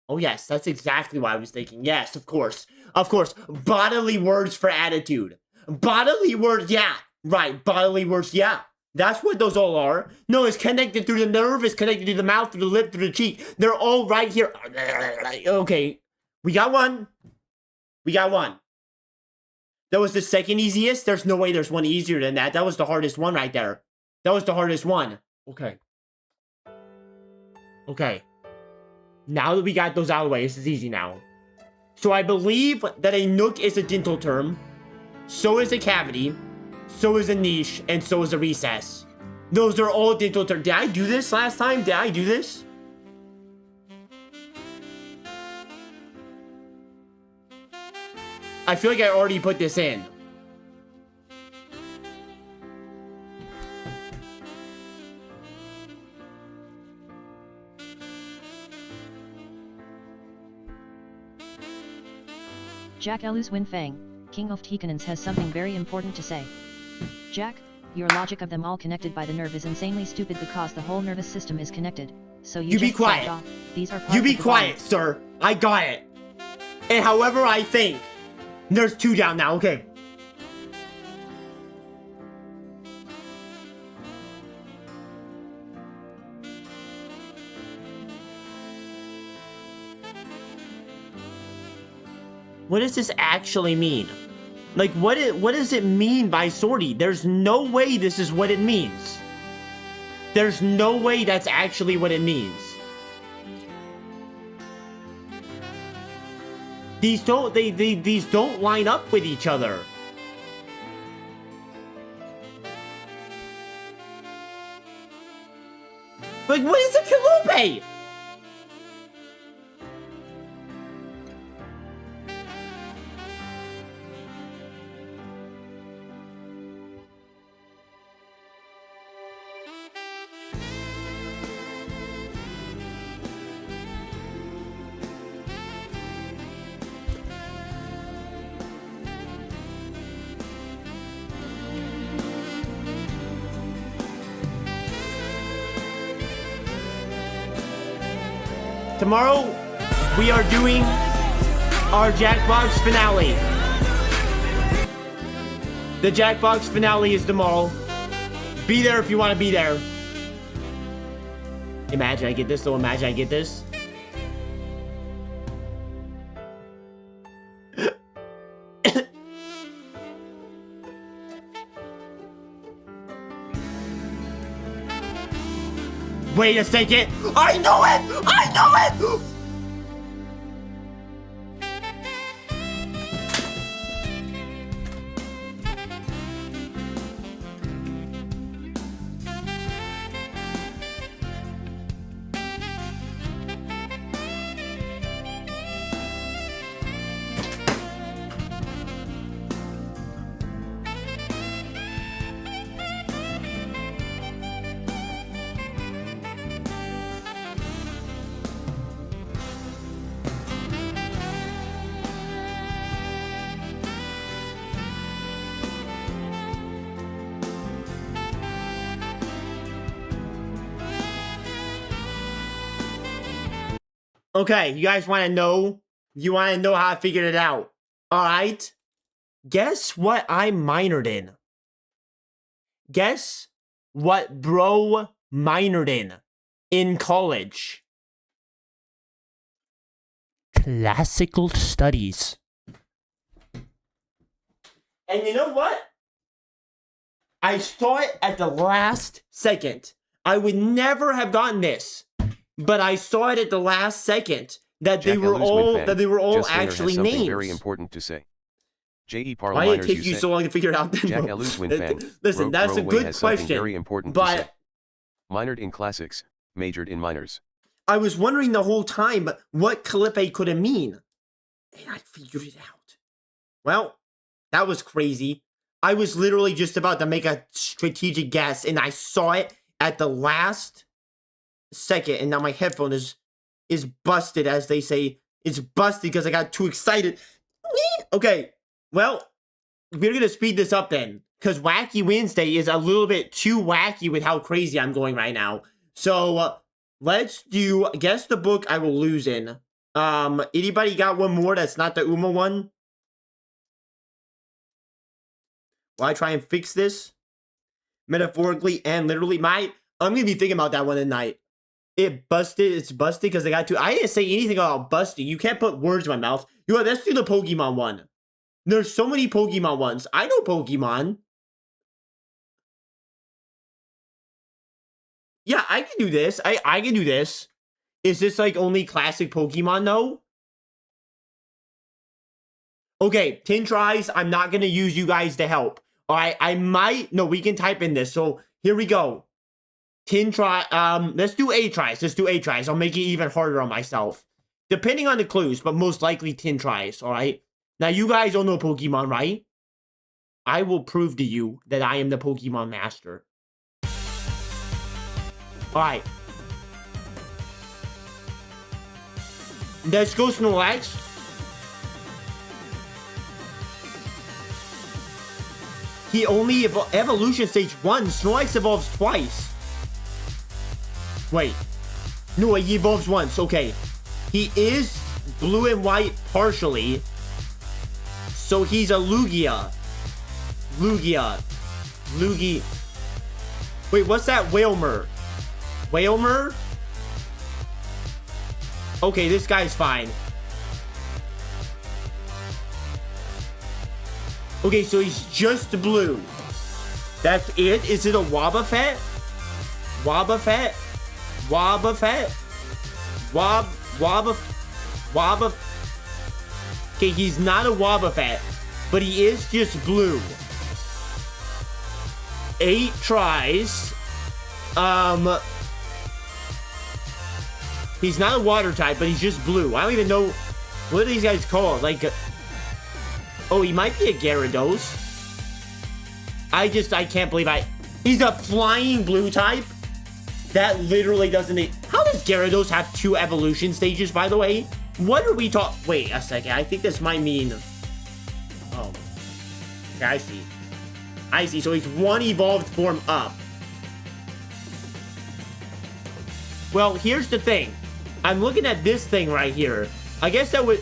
Oh, yes, that's exactly what I was thinking. Yes, of course. Of course. Bodily words for attitude. Bodily words, yeah. Right, bodily words, yeah. That's what those all are. No, it's connected through the nerve, it's connected to the mouth, through the lip, through the cheek. They're all right here. Okay, we got one. That was the second easiest. There's no way there's one easier than that. That was the hardest one right there. That was the hardest one. Okay. Now that we got those out of the way, this is easy now. So I believe that a nook is a dental term. So is a cavity. So is a niche. And so is a recess. Those are all dental terms. Did I do this last time? Did I do this? I feel like I already put this in. Jack Elus Winfang, King of Tikanans, has something very important to say. Jack, your logic of them all connected by the nerve is insanely stupid because the whole nervous system is connected. So you be just quiet. These are parts You be of the quiet, body. sir. I got it. and however I think. There's 2 down now, okay. What does this actually mean? Like, what does it mean by sortie? There's no way this is what it means. There's no way that's actually what it means. These don't line up with each other. Like, what is a Calliope? Tomorrow, we are doing our Jackbox finale. The Jackbox finale is tomorrow. Be there if you want to be there. Imagine I get this, though. Imagine I get this. Wait a second. I know it! I know it! Okay, you guys want to know? You want to know how I figured it out? All right. Guess what I minored in? Guess what bro minored in college? Classical studies. And you know what? I saw it at the last second. I would never have gotten this. But I saw it at the last second that they were all actually names. Very important to say. J.E. Parle Why did minors, it take you so long to figure it out? Then, Jack Ellis win fan. Listen, that's a good question. Very important but to say. Minored in classics, majored in minors. I was wondering the whole time what Calliope could have mean, and I figured it out. Well, that was crazy. I was literally just about to make a strategic guess, and I saw it at the last second, and now my headphone is busted, as they say. It's busted because I got too excited. Okay, well, we're gonna speed this up then, because Wacky Wednesday is a little bit too wacky with how crazy I'm going right now. So let's do guess the book I will lose in. Anybody got one more that's not the Uma one? While I try and fix this metaphorically and literally, I'm gonna be thinking about that one tonight. It busted. It's busted because I got to. I didn't say anything about busting. You can't put words in my mouth. You know, let's do the Pokemon one. There's so many Pokemon ones. I know Pokemon. Yeah, I can do this. I can do this. Is this like only classic Pokemon though? Okay, 10 tries. I'm not gonna use you guys to help. All right, I might. No, we can type in this. So here we go. 10 try. Let's do 8 tries. Let's do 8 tries. I'll make it even harder on myself, depending on the clues, but most likely 10 tries. All right. Now you guys don't know Pokemon, right? I will prove to you that I am the Pokemon master. All right. Let's go Snorlax. He only evolution stage 1. Snorlax evolves twice. Wait. No, he evolves once. Okay. He is blue and white partially. So he's a Lugia. Lugi. Wait, what's that? Whalmer. Okay, this guy's fine. Okay, so he's just blue. That's it? Is it a Wobbuffet? Okay, he's not a Wobbuffet, but he is just blue. 8 tries. He's not a water type, but he's just blue. I don't even know what are these guys called. Like, oh, he might be a Gyarados. I can't believe he's a flying blue type. That literally doesn't. How does Gyarados have 2 evolution stages, by the way? What are we talking? Wait a second. I think this might mean. Oh, okay, I see. So he's 1 evolved form up. Well, here's the thing. I'm looking at this thing right here. I guess that would.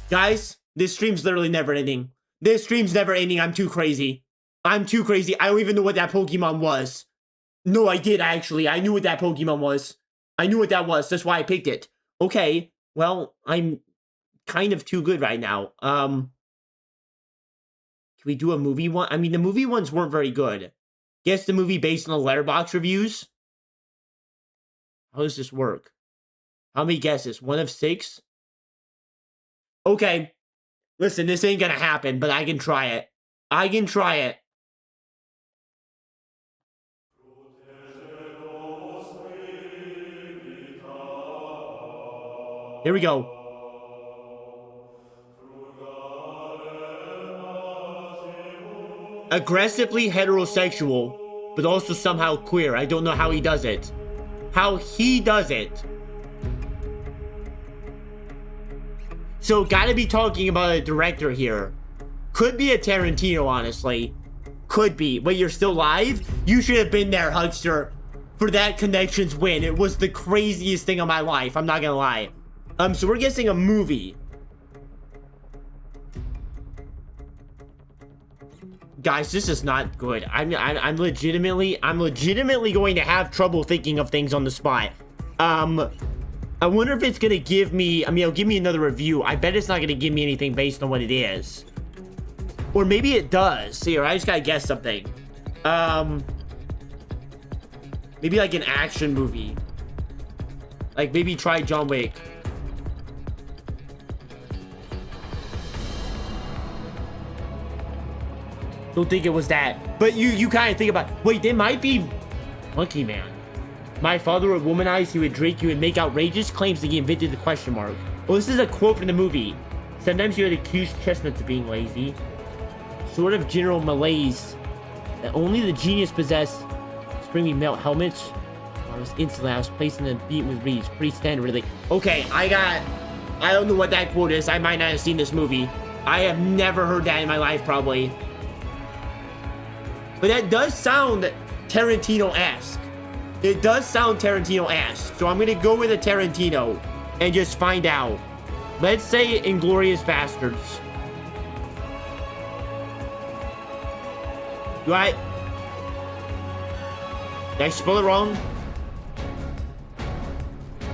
Guys, this stream's literally never ending. I'm too crazy. I don't even know what that Pokemon was. No, I did, actually. I knew what that Pokemon was. I knew what that was. That's why I picked it. Okay, well, I'm kind of too good right now. Can we do a movie one? I mean, the movie ones weren't very good. Guess the movie based on the Letterboxd reviews? How does this work? How many guesses? 1 of 6? Okay. Listen, this ain't gonna happen, but I can try it. Here we go. Aggressively heterosexual, but also somehow queer. I don't know how he does it. So, gotta be talking about a director here. Could be a Tarantino, honestly. Could be. But you're still live? You should have been there, Hugster, for that Connections win. It was the craziest thing of my life. I'm not gonna lie. So we're guessing a movie. Guys, this is not good. I'm legitimately going to have trouble thinking of things on the spot. I wonder if it's gonna give me, it'll give me another review. I bet it's not gonna give me anything based on what it is. Or maybe it does. Here, I just gotta guess something. Maybe like an action movie. Like maybe try John Wick. Don't think it was that. But you kind of think about, wait, they might be Monkey Man. My father would womanize, he would drink, he would make outrageous claims that he invented the question mark. Well, this is a quote from the movie. Sometimes you would accuse chestnuts of being lazy. Sort of general malaise that only the genius possess. Spring me melt helmets. I was instantly, I was placed in the beat with reeds. Pretty standard, really. Okay, I don't know what that quote is. I might not have seen this movie. I have never heard that in my life, probably. But that does sound Tarantino-esque. It does sound Tarantino-esque. So I'm going to go with a Tarantino and just find out. Let's say Inglourious Bastards. Did I spell it wrong?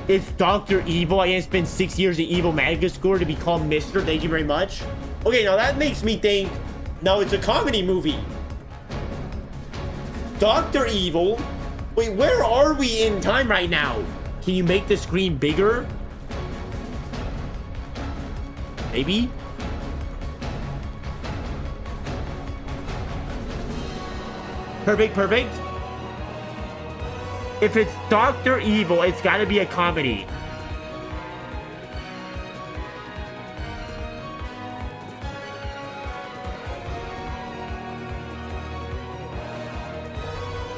It's Dr. Evil. I guess it's been 6 years of Evil Magna score to be called Mr. Thank you very much. Okay, now that makes me think, no, it's a comedy movie. Dr. Evil. Wait, where are we in time right now? Can you make the screen bigger? Maybe? Perfect. If it's Dr. Evil, it's gotta be a comedy.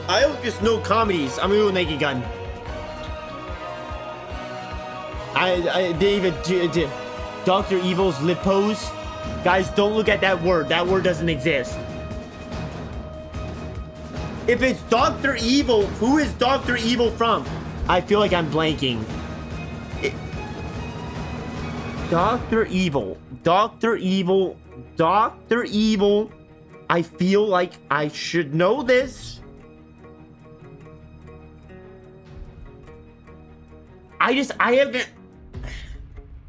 I don't just know comedies. I'm gonna go Naked Gun. David, Dr. Evil's lip pose. Guys, don't look at that word. That word doesn't exist. If it's Dr. Evil, who is Dr. Evil from? I feel like I'm blanking. Dr. Evil. Dr. Evil. Dr. Evil. I feel like I should know this. I haven't.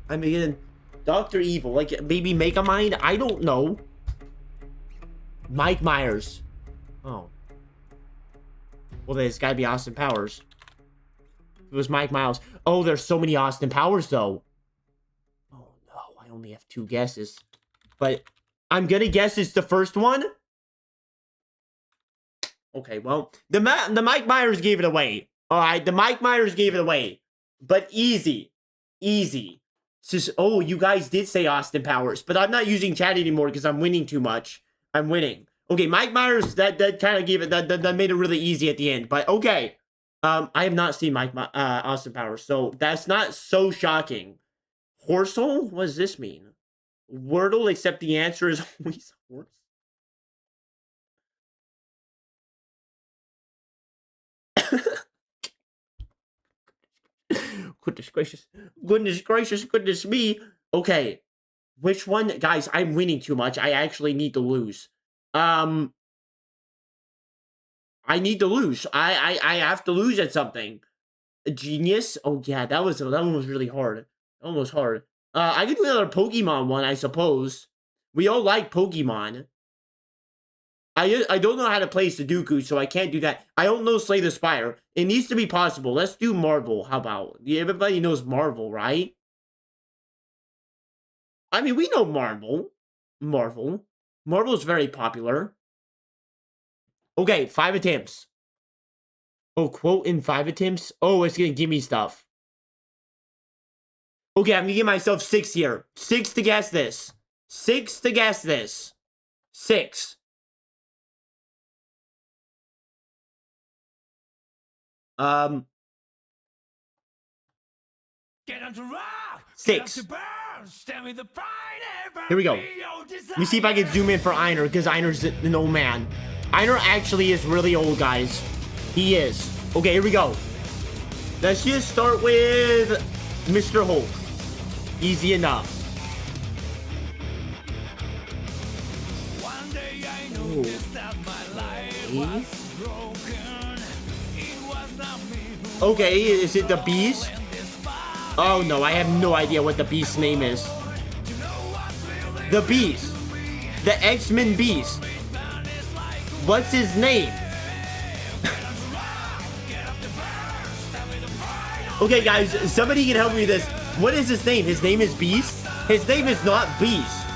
I mean, Dr. Evil, like maybe Megamind? I don't know. Mike Myers. Oh. Well, there's gotta be Austin Powers. It was Mike Myers. Oh, there's so many Austin Powers, though. Oh, no. I only have 2 guesses. But I'm gonna guess it's the first one. Okay, well, the Mike Myers gave it away. All right, the Mike Myers gave it away. But easy. Easy. Just, oh, you guys did say Austin Powers. But I'm not using chat anymore because I'm winning too much. I'm winning. Okay, Mike Myers, that kind of gave it, that made it really easy at the end. But okay. I have not seen Austin Powers, so that's not so shocking. Horsel? What does this mean? Wordle, except the answer is always horse. Goodness gracious. Goodness gracious. Goodness me. Okay. Which one? Guys, I'm winning too much. I actually need to lose. I need to lose. I have to lose at something. A genius? Oh yeah, that one was really hard. That one was hard. I could do another Pokemon one, I suppose. We all like Pokemon. I don't know how to play Sudoku, so I can't do that. I don't know Slay the Spire. It needs to be possible. Let's do Marvel. How about? Everybody knows Marvel, right? I mean, we know Marvel. Marvel's very popular. Okay, 5 attempts. Oh, quote in 5 attempts? Oh, it's gonna give me stuff. Okay, I'm gonna give myself 6 here. 6 to guess this. 6 to guess this. 6. Get on to rock. 6. Get on to burn. Stand with the pride. Here we go. Let me see if I can zoom in for Einar, because Einar's an old man. Einar actually is really old, guys. He is. Okay, here we go. Let's just start with Mr. Hulk. Easy enough. One day I noticed that my life was broken. It was not me who Okay, is it the Beast? Oh no, I have no idea what the Beast's name is. The Beast. The X-Men Beast. What's his name? Okay, guys, somebody can help me with this. What is his name? His name is Beast? His name is not Beast.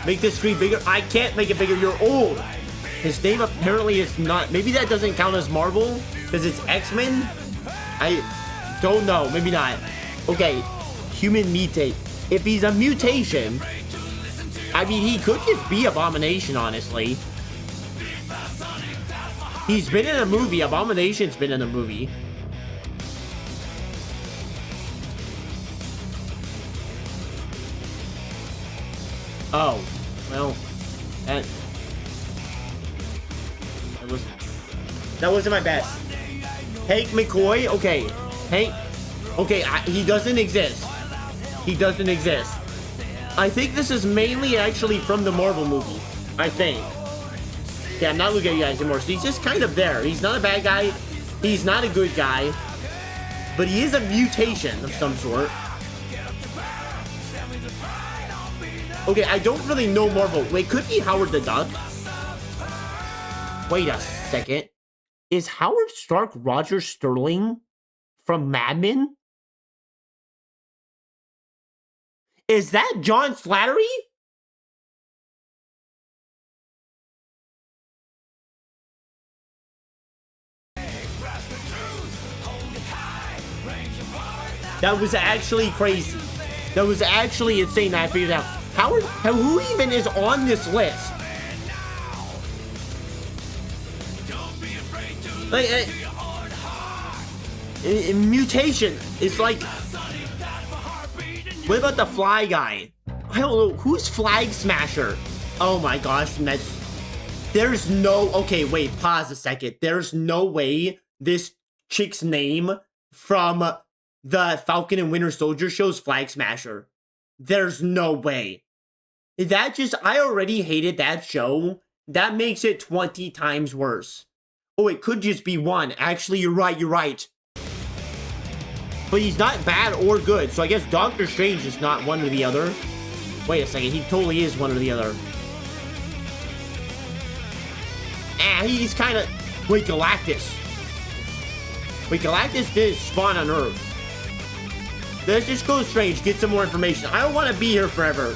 Make the screen bigger. I can't make it bigger. You're old. His name apparently is not. Maybe that doesn't count as Marvel because it's X-Men. I don't know. Maybe not. Okay, human mutate. If he's a mutation, I mean, he could just be Abomination, honestly. He's been in a movie. Abomination's been in a movie. Oh, well, that wasn't my best. Hank McCoy, okay. Hank, okay, he doesn't exist. He doesn't exist. I think this is mainly actually from the Marvel movie. I think. Yeah, I'm not looking at you guys anymore. So he's just kind of there. He's not a bad guy. He's not a good guy. But he is a mutation of some sort. Okay, I don't really know Marvel. Wait, could be Howard the Duck? Wait a second. Is Howard Stark Roger Sterling from Mad Men? Is that John Slattery? That was actually crazy. That was actually insane. I figured out. Howard, who even is on this list? Like, mutation. It's like, what about the fly guy? I don't know. Who's Flag Smasher? Oh my gosh, there's no, okay, wait, pause a second. There's no way this chick's name from the Falcon and Winter Soldier show's Flag Smasher. There's no way. That just, I already hated that show. That makes it 20 times worse. Oh, it could just be one. Actually, you're right. But he's not bad or good, so I guess Doctor Strange is not one or the other. Wait a second, he totally is one or the other. He's kind of... Wait, Galactus. Wait, Galactus did spawn on Earth. Let's just go Strange, get some more information. I don't want to be here forever.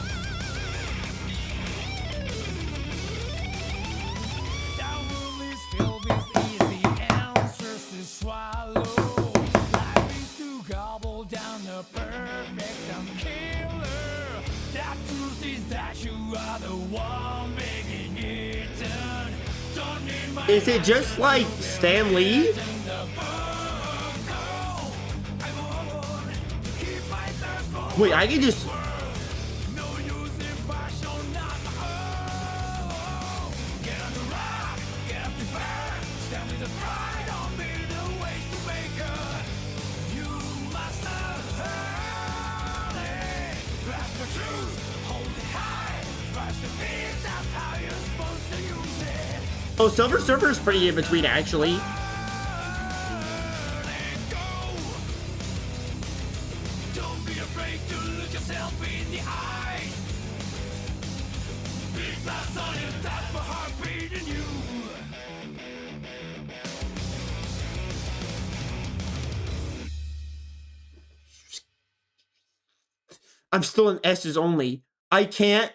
Is it just like Stan Lee? Wait, I can just... Oh, Silver Surfer is pretty in between, actually. Don't be afraid to look yourself in the eye. Big flash on you, that's my heart beating you. I'm still in S's only. I can't...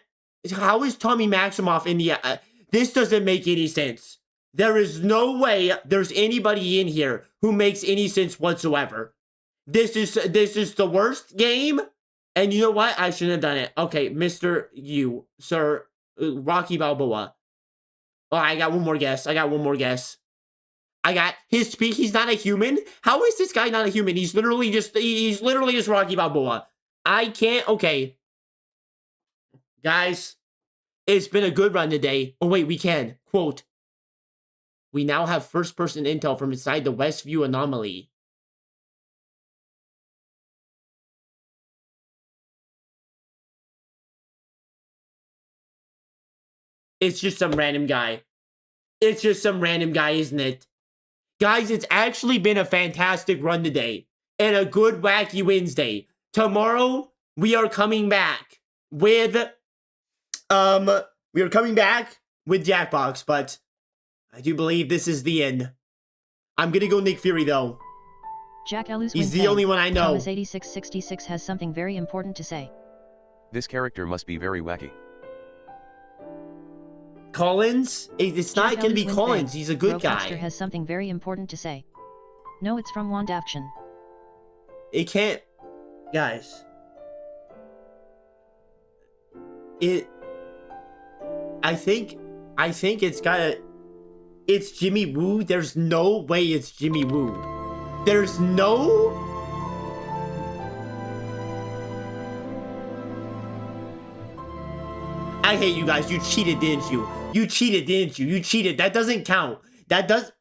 How is Tommy Maximoff in the... This doesn't make any sense. There is no way there's anybody in here who makes any sense whatsoever. This is the worst game. And you know what? I shouldn't have done it. Okay, Mr. You, Sir Rocky Balboa. Oh, I got one more guess. I got his speak. He's not a human. How is this guy not a human? He's literally just Rocky Balboa. I can't. Okay. Guys. It's been a good run today. Oh, wait, we can. Quote, we now have first-person intel from inside the Westview anomaly. It's just some random guy. Isn't it? Guys, it's actually been a fantastic run today. And a good Wacky Wednesday. Tomorrow, we are coming back with... we are coming back with Jackbox, but I do believe this is the end. I'm gonna go Nick Fury, though. Jack Ellis He's the only one I know. Thomas 8666 has something very important to say. This character must be very wacky. Collins? It's not gonna be Collins. He's a good guy. Has something very important to say. No, it's from WandaVision. It can't... Guys. I think it's gotta... It's Jimmy Woo. There's no way it's Jimmy Woo. There's no... I hate you guys. You cheated, didn't you? You cheated. That doesn't count. That does...